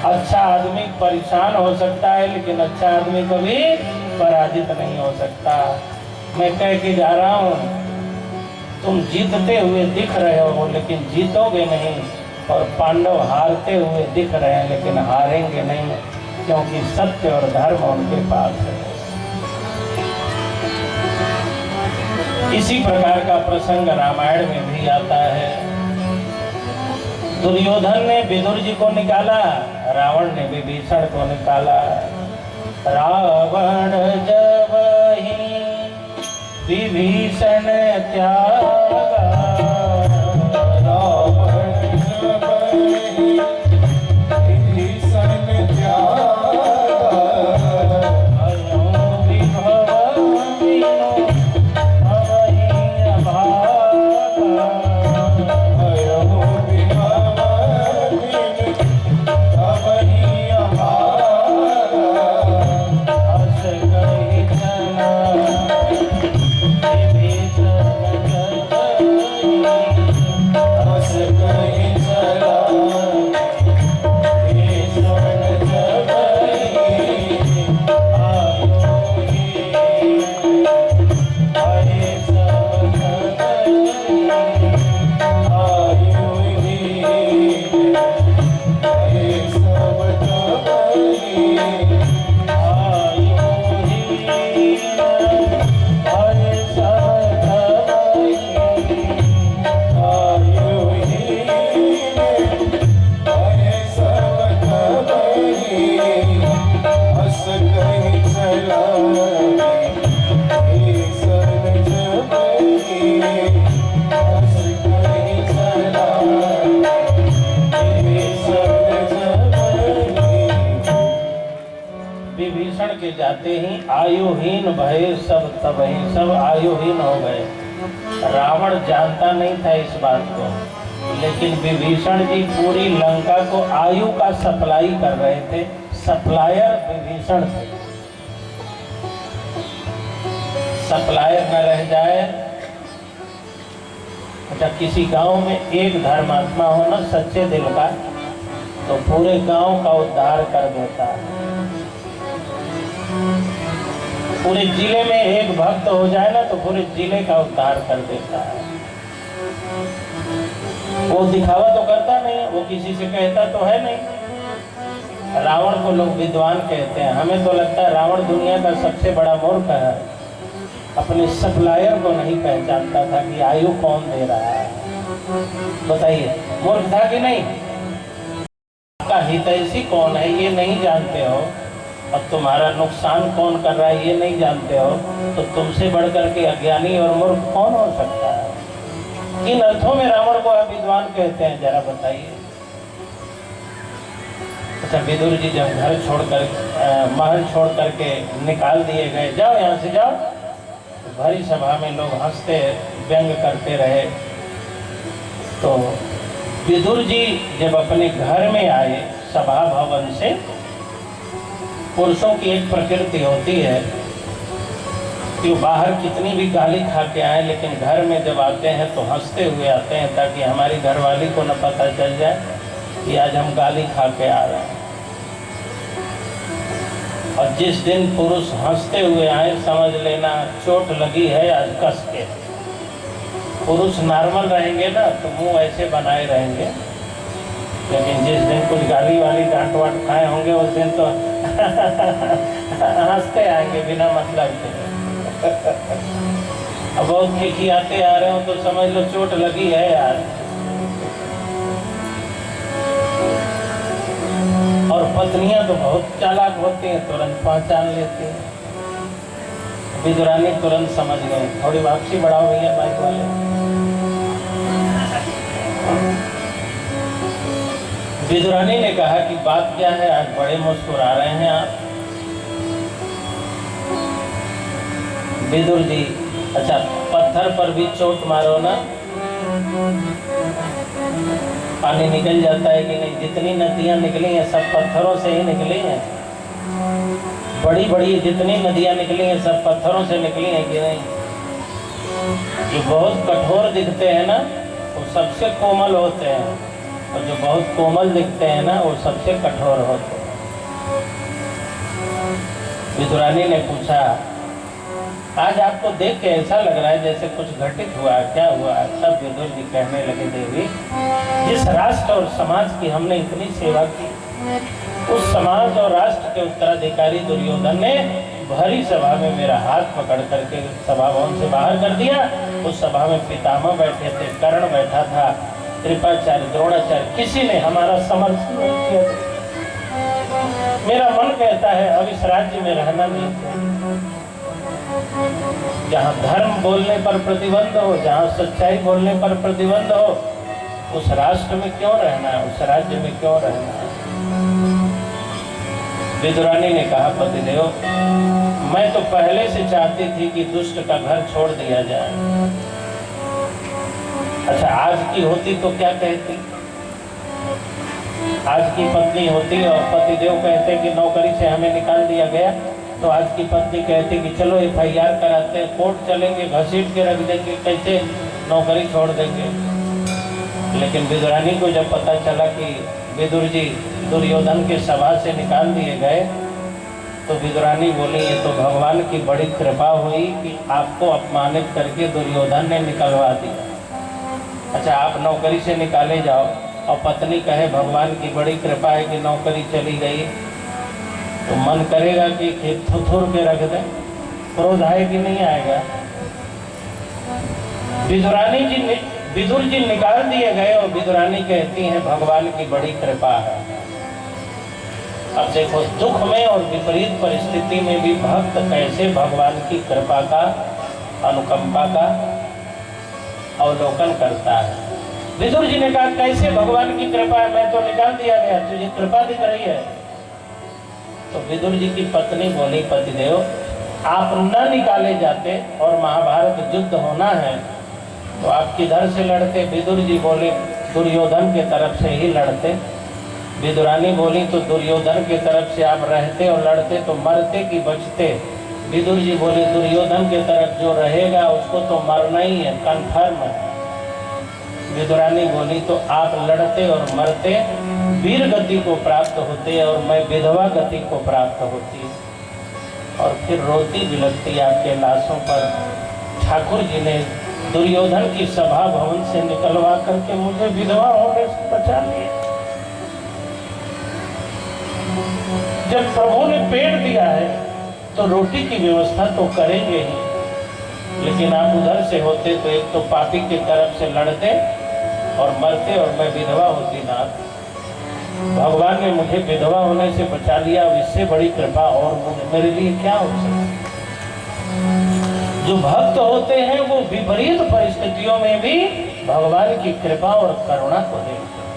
अच्छा आदमी परेशान हो सकता है लेकिन अच्छा आदमी कभी पराजित नहीं हो सकता। मैं कह के जा रहा हूँ, तुम जीतते हुए दिख रहे हो लेकिन जीतोगे नहीं, और पांडव हारते हुए दिख रहे हैं लेकिन हारेंगे नहीं, क्योंकि सत्य और धर्म उनके पास है। इसी प्रकार का प्रसंग रामायण में भी आता है। दुर्योधन ने विदुर जी को निकाला, रावण ने विभीषण को निकाला। रावण जब ही विभीषण त्यागा, रावण जब ही विभीषण त्यागा, भयो विभव बिनु भवहि अभागा, भयो विभव बिनु भवहि अभागा, हस कहि चला विभीषण के जाते ही आयुहीन भय सब तबहि, सब आयुहीन हो गए। रावण जानता नहीं था इस बात को, लेकिन विभीषण जी पूरी लंका को आयु का सप्लाई कर रहे थे। सप्लायर विभीषण थे। सप्लायर न रह जाए। अच्छा, किसी गांव में एक धर्मात्मा हो ना सच्चे दिल का, तो पूरे गांव का उद्धार कर देता है। पूरे जिले में एक भक्त हो जाए ना तो पूरे जिले का उद्धार कर देता है। वो दिखावा तो करता नहीं, वो किसी से कहता तो है नहीं। रावण को लोग विद्वान कहते हैं, हमें तो लगता है रावण दुनिया का सबसे बड़ा मूर्ख है। अपने सप्लायर को नहीं पहचानता था कि आयु कौन दे रहा है। बताइए, मूर्ख था कि नहीं? आपका हितैषी कौन है ये नहीं जानते हो, अब तुम्हारा नुकसान कौन कर रहा है ये नहीं जानते हो, तो तुमसे बढ़कर के अज्ञानी और मूर्ख कौन हो सकता है? किन अर्थों में रावण को आप विद्वान कहते हैं, जरा बताइए। अच्छा, विदुर जी जब घर छोड़कर महल छोड़ करके निकाल दिए गए, जाओ यहाँ से जाओ, तो भरी सभा में लोग हंसते व्यंग करते रहे। तो विदुर जी जब अपने घर में आए, सभा भवन से, पुरुषों की एक प्रकृति होती है कि वो बाहर कितनी भी गाली खा के आए, लेकिन घर में जब आते हैं तो हंसते हुए आते हैं, ताकि हमारी घरवाली को न पता चल जाए कि आज हम गाली खा के आ रहे हैं। और जिस दिन पुरुष हंसते हुए आए, समझ लेना चोट लगी है आज कस के। पुरुष नॉर्मल रहेंगे ना तो मुंह ऐसे बनाए रहेंगे, लेकिन जिस दिन कुछ गाली वाली डांट वाट खाए होंगे उस दिन तो हंसते आएंगे बिना मतलब के। अब बहुत खिखियाते आ रहे हो तो समझ लो चोट लगी है यार। और पत्नियां तो बहुत चालाक होती हैं, तुरंत पहचान लेती हैं। विदुरानी तुरंत समझ गई। थोड़ी वापसी बढ़ाओ भैया बाइक वाले। विदुरानी ने कहा कि बात क्या है, आज बड़े मुस्कुरा रहे हैं आप। विदुर जी, अच्छा पत्थर पर भी चोट मारो ना पानी निकल जाता है कि नहीं? जितनी नदियां निकली हैं सब पत्थरों से ही निकली हैं। बड़ी बड़ी जितनी नदियां निकली हैं सब पत्थरों से निकली हैं कि नहीं? जो बहुत कठोर दिखते हैं ना, वो सबसे कोमल होते हैं, और जो बहुत कोमल दिखते हैं ना वो सबसे कठोर होते हैं। विदुरानी ने पूछा, आज आपको देख के ऐसा लग रहा है जैसे कुछ घटित हुआ, क्या हुआ? तब विदुर जी कहने लगे, देवी, जिस राष्ट्र और समाज की हमने इतनी सेवा की, उस समाज और राष्ट्र के उत्तराधिकारी दुर्योधन ने भरी सभा में मेरा हाथ पकड़ करके सभा भवन से बाहर कर दिया। उस सभा में पितामह बैठे थे, कर्ण बैठा था, कृपाचार्य, द्रोणाचार्य, किसी ने हमारा समर्थन नहीं किया। मेरा मन कहता है अब इस राज्य में रहना नहीं चाहिए। जहाँ धर्म बोलने पर प्रतिबंध हो, जहाँ सच्चाई बोलने पर प्रतिबंध हो, उस राष्ट्र में क्यों रहना है, उस राज्य में क्यों रहना है? विदुरानी ने कहा, पतिदेव, मैं तो पहले से चाहती थी कि दुष्ट का घर छोड़ दिया जाए। अच्छा, आज की होती तो क्या कहती? आज की पत्नी होती और पतिदेव कहते कि नौकरी से हमें निकाल दिया गया, तो आज की पत्नी कहती कि चलो FIR कराते हैं, कोर्ट चलेंगे, घसीट के रख देंगे, कैसे नौकरी छोड़ देंगे। लेकिन विदुरानी को जब पता चला कि विदुर जी दुर्योधन के सभा से निकाल दिए गए, तो विदुरानी बोली, ये तो भगवान की बड़ी कृपा हुई कि आपको अपमानित करके दुर्योधन ने निकलवा दिया। अच्छा, आप नौकरी से निकाले जाओ और पत्नी कहे भगवान की बड़ी कृपा है कि नौकरी चली गई, तो मन करेगा कि थुथुर के रख दें? क्रोध आए कि नहीं आएगा? विदुर जी निकाल दिए गए और विदुरानी कहती हैं भगवान की बड़ी कृपा है। अब देखो, दुख में और विपरीत परिस्थिति में भी भक्त कैसे भगवान की कृपा का, अनुकंपा का अवलोकन करता है। विदुर जी ने कहा, कैसे भगवान की कृपा है, मैं तो निकाल दिया गया, तुझे कृपा दिख रही है? तो विदुर जी की पत्नी बोली, पतिदेव, आप न निकाले जाते और महाभारत युद्ध होना है तो आप किधर से लड़ते? विदुर जी बोले, दुर्योधन के तरफ से ही लड़ते। विदुरानी बोली, तो दुर्योधन के तरफ से आप रहते और लड़ते तो मरते कि बचते? विदुर जी बोले, दुर्योधन के तरफ जो रहेगा उसको तो मरना ही है, कन्फर्म है। विदुरानी बोली, तो आप लड़ते और मरते, वीर गति को प्राप्त होते और मैं विधवा गति को प्राप्त होती, और फिर रोती बिलखती आपके लाशों पर ठाकुर जी ने दुर्योधन की सभा भवन से निकलवा करके मुझे विधवा होने से बचा लिया। जब प्रभु ने पेट दिया है तो रोटी की व्यवस्था तो करेंगे ही, लेकिन आप उधर से होते तो एक तो पापी की तरफ से लड़ते और मरते और मैं विधवा होती ना। भगवान ने मुझे विधवा होने से बचा लिया, अब इससे बड़ी कृपा और मेरे लिए क्या हो सकती? जो भक्त होते हैं वो विपरीत परिस्थितियों में भी भगवान की कृपा और करुणा को देखते हैं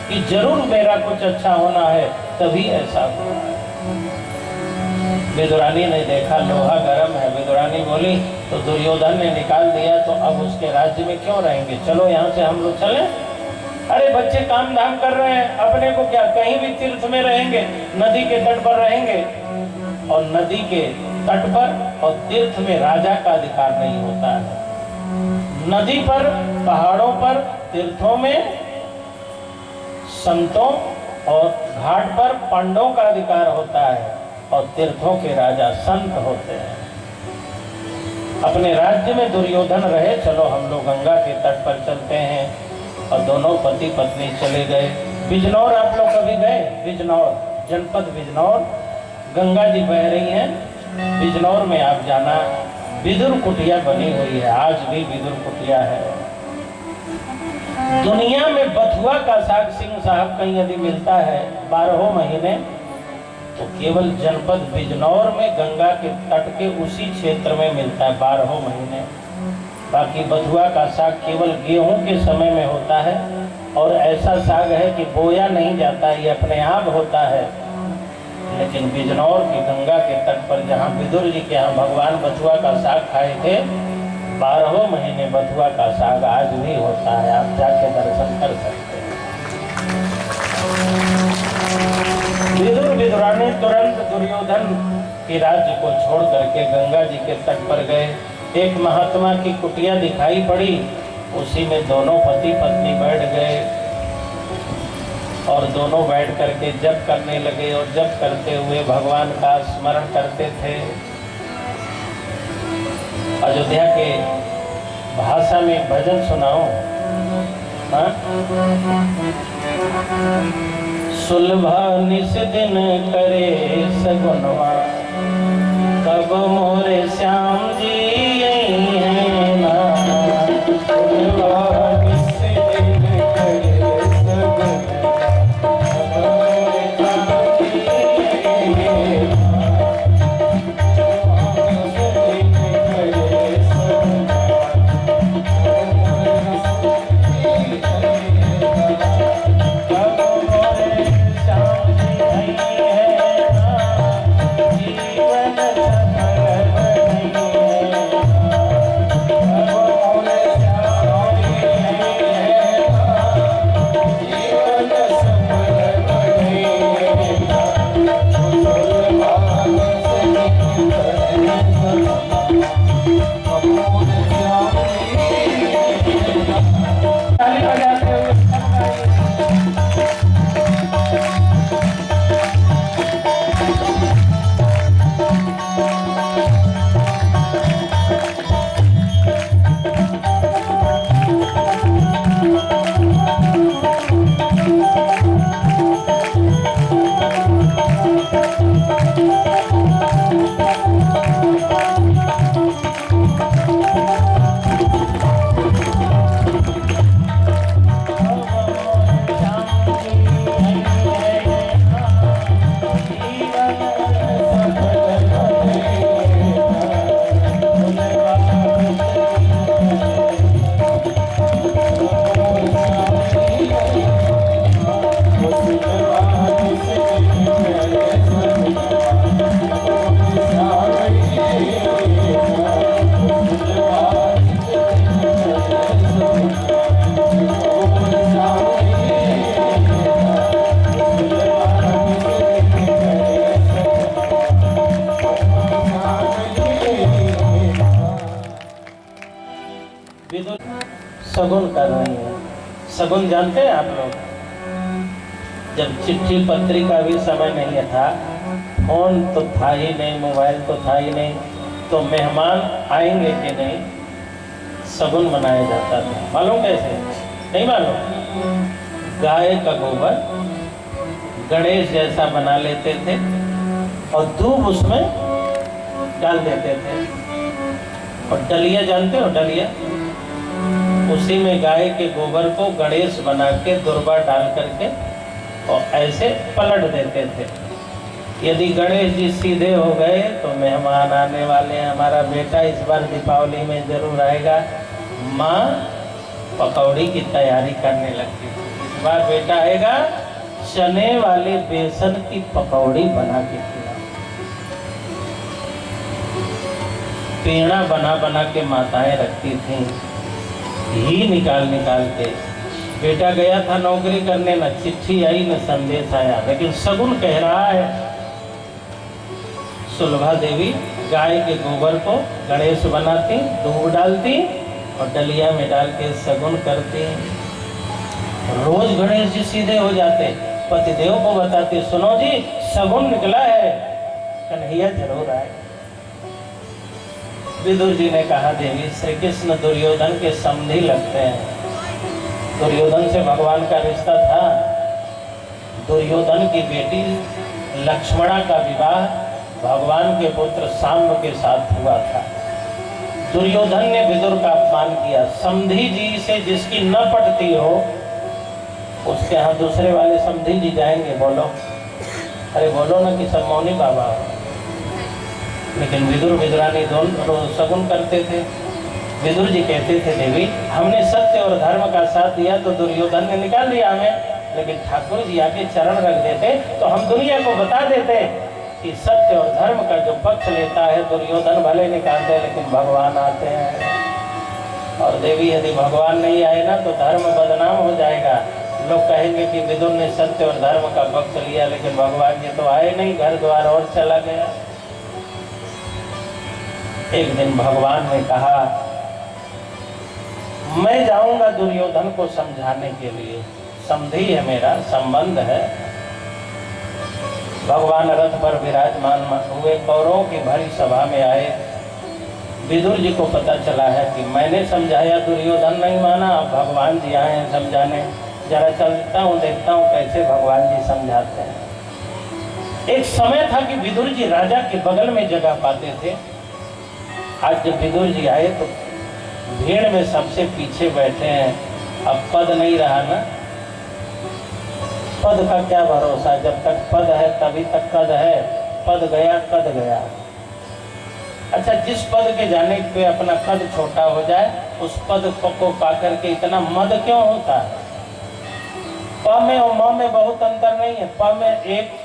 कि जरूर मेरा कुछ अच्छा होना है, तभी ऐसा हुआ। विदुरानी ने देखा लोहा गर्म है। विदुरानी बोली, तो दुर्योधन ने निकाल दिया तो अब उसके राज्य में क्यों रहेंगे, चलो यहाँ से हम लोग चलें। अरे बच्चे काम धाम कर रहे हैं, अपने को क्या, कहीं भी तीर्थ में रहेंगे, नदी के तट पर रहेंगे, और नदी के तट पर और तीर्थ में राजा का अधिकार नहीं होता है। नदी पर, पहाड़ों पर, तीर्थों में संतों और घाट पर पंडों का अधिकार होता है, और तीर्थों के राजा संत होते हैं। अपने राज्य में दुर्योधन रहे, चलो हम लोग गंगा के तट पर चलते हैं, और दोनों पति पत्नी चले गए। बिजनौर आप लोग कभी गए? बिजनौर, जनपद बिजनौर, गंगा जी बह रही हैं। बिजनौर में आप जाना, विदुर कुटिया बनी हुई है, आज भी विदुर कुटिया है। दुनिया में बथुआ का साग सिंह साहब कहीं यदि मिलता है 12 महीने, तो केवल जनपद बिजनौर में गंगा के तट के उसी क्षेत्र में मिलता है 12 महीने। बाकी बथुआ का साग केवल गेहूं के समय में होता है, और ऐसा साग है कि बोया नहीं जाता, ये अपने आप होता है। लेकिन बिजनौर की गंगा के तट पर जहाँ विदुर जी के यहाँ भगवान बथुआ का साग खाए थे, 12 महीने बथुआ का साग आज भी होता है, आप जाके दर्शन कर सकते हैं। विदुर विदुरानी तुरंत दुर्योधन के राज्य को छोड़ करके गंगा जी के तट पर गए। एक महात्मा की कुटिया दिखाई पड़ी, उसी में दोनों पति पत्नी बैठ गए और दोनों बैठ करके जप करने लगे और जप करते हुए भगवान का स्मरण करते थे। अयोध्या के भाषा में भजन सुनाओ। हाँ? सुलभा निस दिन करे सगुनवा, तब मोरे श्याम जी हैं ना। सुलभा निस दिन करे सगुनवा, तब मोरे श्याम जी हैं ना। सगुन कर रही है। सगुन जानते हैं आप लोग? जब चिट्ठी पत्री का भी समय नहीं था, फोन तो था ही नहीं, मोबाइल तो था ही नहीं, तो मेहमान आएंगे कि नहीं, सगुन मनाया जाता था। मालूम कैसे? नहीं मालूम? गाय का गोबर गणेश जैसा बना लेते थे और दूब उसमें डाल देते थे। और डलिया जानते हो? डलिया, उसी में गाय के गोबर को गणेश बना के दुर्बा डाल करके और ऐसे पलट देते थे। यदि गणेश जी सीधे हो गए तो मेहमान आने वाले हैं, हमारा बेटा इस बार दीपावली में जरूर आएगा। माँ पकौड़ी की तैयारी करने लगती थी, इस बार बेटा आएगा, चने वाले बेसन की पकौड़ी बना के खिला। पेड़ा बना बना के माताएं रखती थीं, घी निकाल निकाल के। बेटा गया था नौकरी करने, न चिट्ठी आई न संदेश आया, लेकिन सगुन कह रहा है। सुलभा देवी गाय के गोबर को गणेश बनाती, दूब डालती और डलिया में डाल के सगुन करती। रोज गणेश जी सीधे हो जाते, पतिदेव को बताते, सुनो जी सगुन निकला है, कन्हैया जरूर आए। विदुर जी ने कहा, देवी श्री कृष्ण दुर्योधन के समधी लगते हैं। दुर्योधन से भगवान का रिश्ता था। दुर्योधन की बेटी लक्ष्मणा का विवाह भगवान के पुत्र सांब के साथ हुआ था। दुर्योधन ने विदुर का अपमान किया। समधी जी से जिसकी न पटती हो उसके यहाँ दूसरे वाले समधी जी जाएंगे, बोलो, अरे बोलो ना कि सब मौनी बाबा हो। लेकिन विदुर विदुरानी दोनों सगुन करते थे। विदुर जी कहते थे, देवी हमने सत्य और धर्म का साथ दिया तो दुर्योधन ने निकाल दिया हमें, लेकिन ठाकुर जी आके चरण रख देते तो हम दुनिया को बता देते कि सत्य और धर्म का जो पक्ष लेता है दुर्योधन भले निकालते हैं लेकिन भगवान आते हैं। और देवी यदि भगवान नहीं आए ना तो धर्म बदनाम हो जाएगा। लोग कहेंगे कि विदुर ने सत्य और धर्म का पक्ष लिया लेकिन भगवान जी तो आए नहीं, घर द्वार और चला गया। एक दिन भगवान ने कहा, मैं जाऊंगा दुर्योधन को समझाने के लिए, समधी है मेरा, संबंध है। भगवान रथ पर विराजमान हुए, कौरवों की भरी सभा में आए। विदुर जी को पता चला है कि मैंने समझाया, दुर्योधन नहीं माना, अब भगवान जी आए हैं समझाने। जरा चलता हूँ, देखता हूँ कैसे भगवान जी समझाते हैं। एक समय था कि विदुर जी राजा के बगल में जगह पाते थे। आज जब विदुर जी आए तो भीड़ में सबसे पीछे बैठे हैं। अब पद नहीं रहा ना, पद का क्या भरोसा, जब तक पद है तभी तक कद है, पद गया कद गया। अच्छा, जिस पद के जाने पे अपना कद छोटा हो जाए, उस पद को पाकर के इतना मद क्यों होता है? प में और म में बहुत अंतर नहीं है। प में एक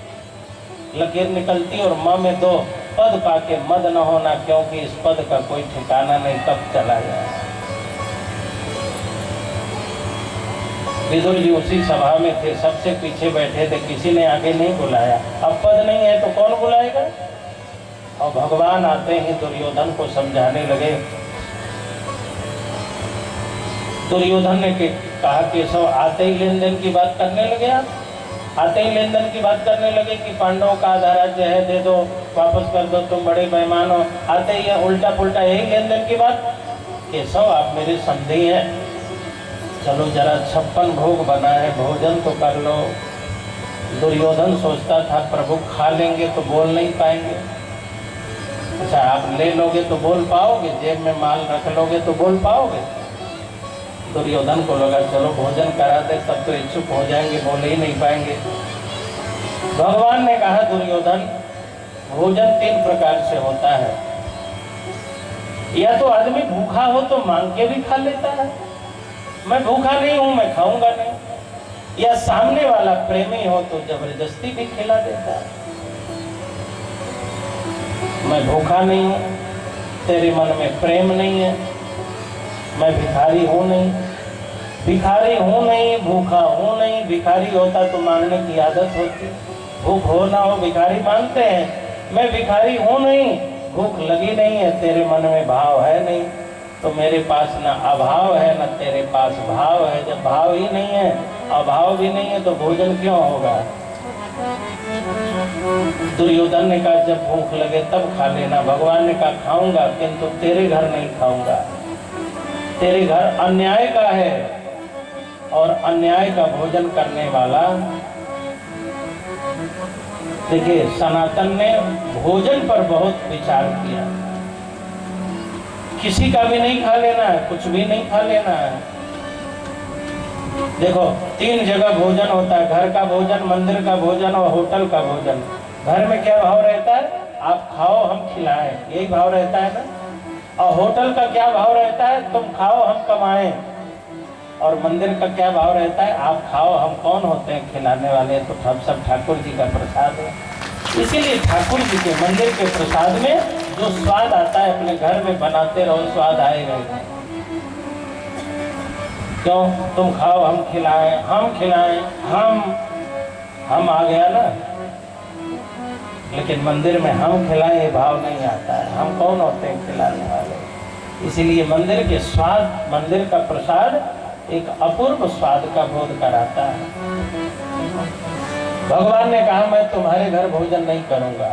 लकीर निकलती और म में दो। पद पाके मद न होना, क्योंकि इस पद का कोई ठिकाना नहीं, कब चला जाए। विदुर जी उसी सभा में थे, सबसे पीछे बैठे थे, किसी ने आगे नहीं बुलाया। अब पद नहीं है तो कौन बुलाएगा? और भगवान आते ही दुर्योधन को समझाने लगे। दुर्योधन ने कहा कि सब आते ही लेन देन की बात करने लगे। आप आते ही लेन देन की बात करने लगे कि पांडवों का आधा राज्य है, दे दो, वापस कर दो, तुम बड़े बेईमान हो। आते ही उल्टा पुल्टा यही लेन देन की बात। केशव, आप मेरे समधी हैं, चलो जरा 56 भोग बना है, भोजन तो कर लो। दुर्योधन सोचता था प्रभु खा लेंगे तो बोल नहीं पाएंगे। अच्छा, आप ले लोगे तो बोल पाओगे, जेब में माल रख लोगे तो बोल पाओगे। दुर्योधन को लगा चलो भोजन करा दे, तब तो इच्छुक हो जाएंगे, बोल ही नहीं पाएंगे। भगवान ने कहा, दुर्योधन, भोजन 3 प्रकार से होता है। या तो आदमी भूखा हो तो मांग के भी खा लेता है, मैं भूखा नहीं हूं, मैं खाऊंगा नहीं। या सामने वाला प्रेमी हो तो जबरदस्ती भी खिला देता है। मैं भूखा नहीं हूं, तेरे मन में प्रेम नहीं है, मैं भिखारी हूं नहीं, भिखारी हूं नहीं, भूखा हूं नहीं। भिखारी होता तो मांगने की आदत होती, भूख हो ना हो भिखारी मांगते हैं। मैं भिखारी हूं नहीं, भूख लगी नहीं है, तेरे मन में भाव है नहीं, तो मेरे पास ना अभाव है ना तेरे पास भाव है। जब भाव ही नहीं है, अभाव भी नहीं है, तो भोजन क्यों होगा? दुर्योधन ने कहा जब भूख लगे तब खा लेना। भगवान ने कहा खाऊंगा, किंतु तेरे घर नहीं खाऊंगा, तेरे घर अन्याय का है, और अन्याय का भोजन करने वाला। देखिए, सनातन ने भोजन पर बहुत विचार किया। किसी का भी नहीं खा लेना है, कुछ भी नहीं खा लेना है। देखो, 3 जगह भोजन होता है, घर का भोजन, मंदिर का भोजन और होटल का भोजन। घर में क्या भाव रहता है? आप खाओ हम खिलाएं, यही भाव रहता है ना। और होटल का क्या भाव रहता है? तुम खाओ हम कमाएं। और मंदिर का क्या भाव रहता है? आप खाओ, हम कौन होते हैं खिलाने वाले, तो हम सब ठाकुर जी का प्रसाद है। इसीलिए ठाकुर जी के मंदिर के प्रसाद में जो स्वाद आता है, अपने घर में बनाते रहो, स्वाद आएगा। क्यों? तुम खाओ हम खिलाएं, हम खिलाएं, हम आ गया ना। लेकिन मंदिर में हम खिलाएं ये भाव नहीं आता है, हम कौन होते हैं खिलाने वाले। इसीलिए मंदिर के स्वाद, मंदिर का प्रसाद एक अपूर्व स्वाद का बोध कराता है। भगवान ने कहा मैं तुम्हारे घर भोजन नहीं करूंगा,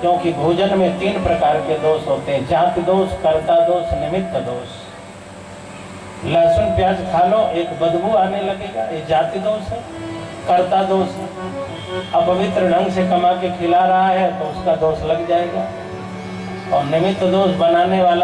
क्योंकि भोजन में 3 प्रकार के दोष होते हैं, जाति दोष, कर्ता दोष, निमित्त दोष। लहसुन प्याज खा लो, एक बदबू आने लगेगा, ये जाति दोष है। कर्ता दोष है, अपवित्र ढंग से कमा के खिला रहा है तो उसका दोष लग जाएगा। और निमित्त दोष, बनाने वाला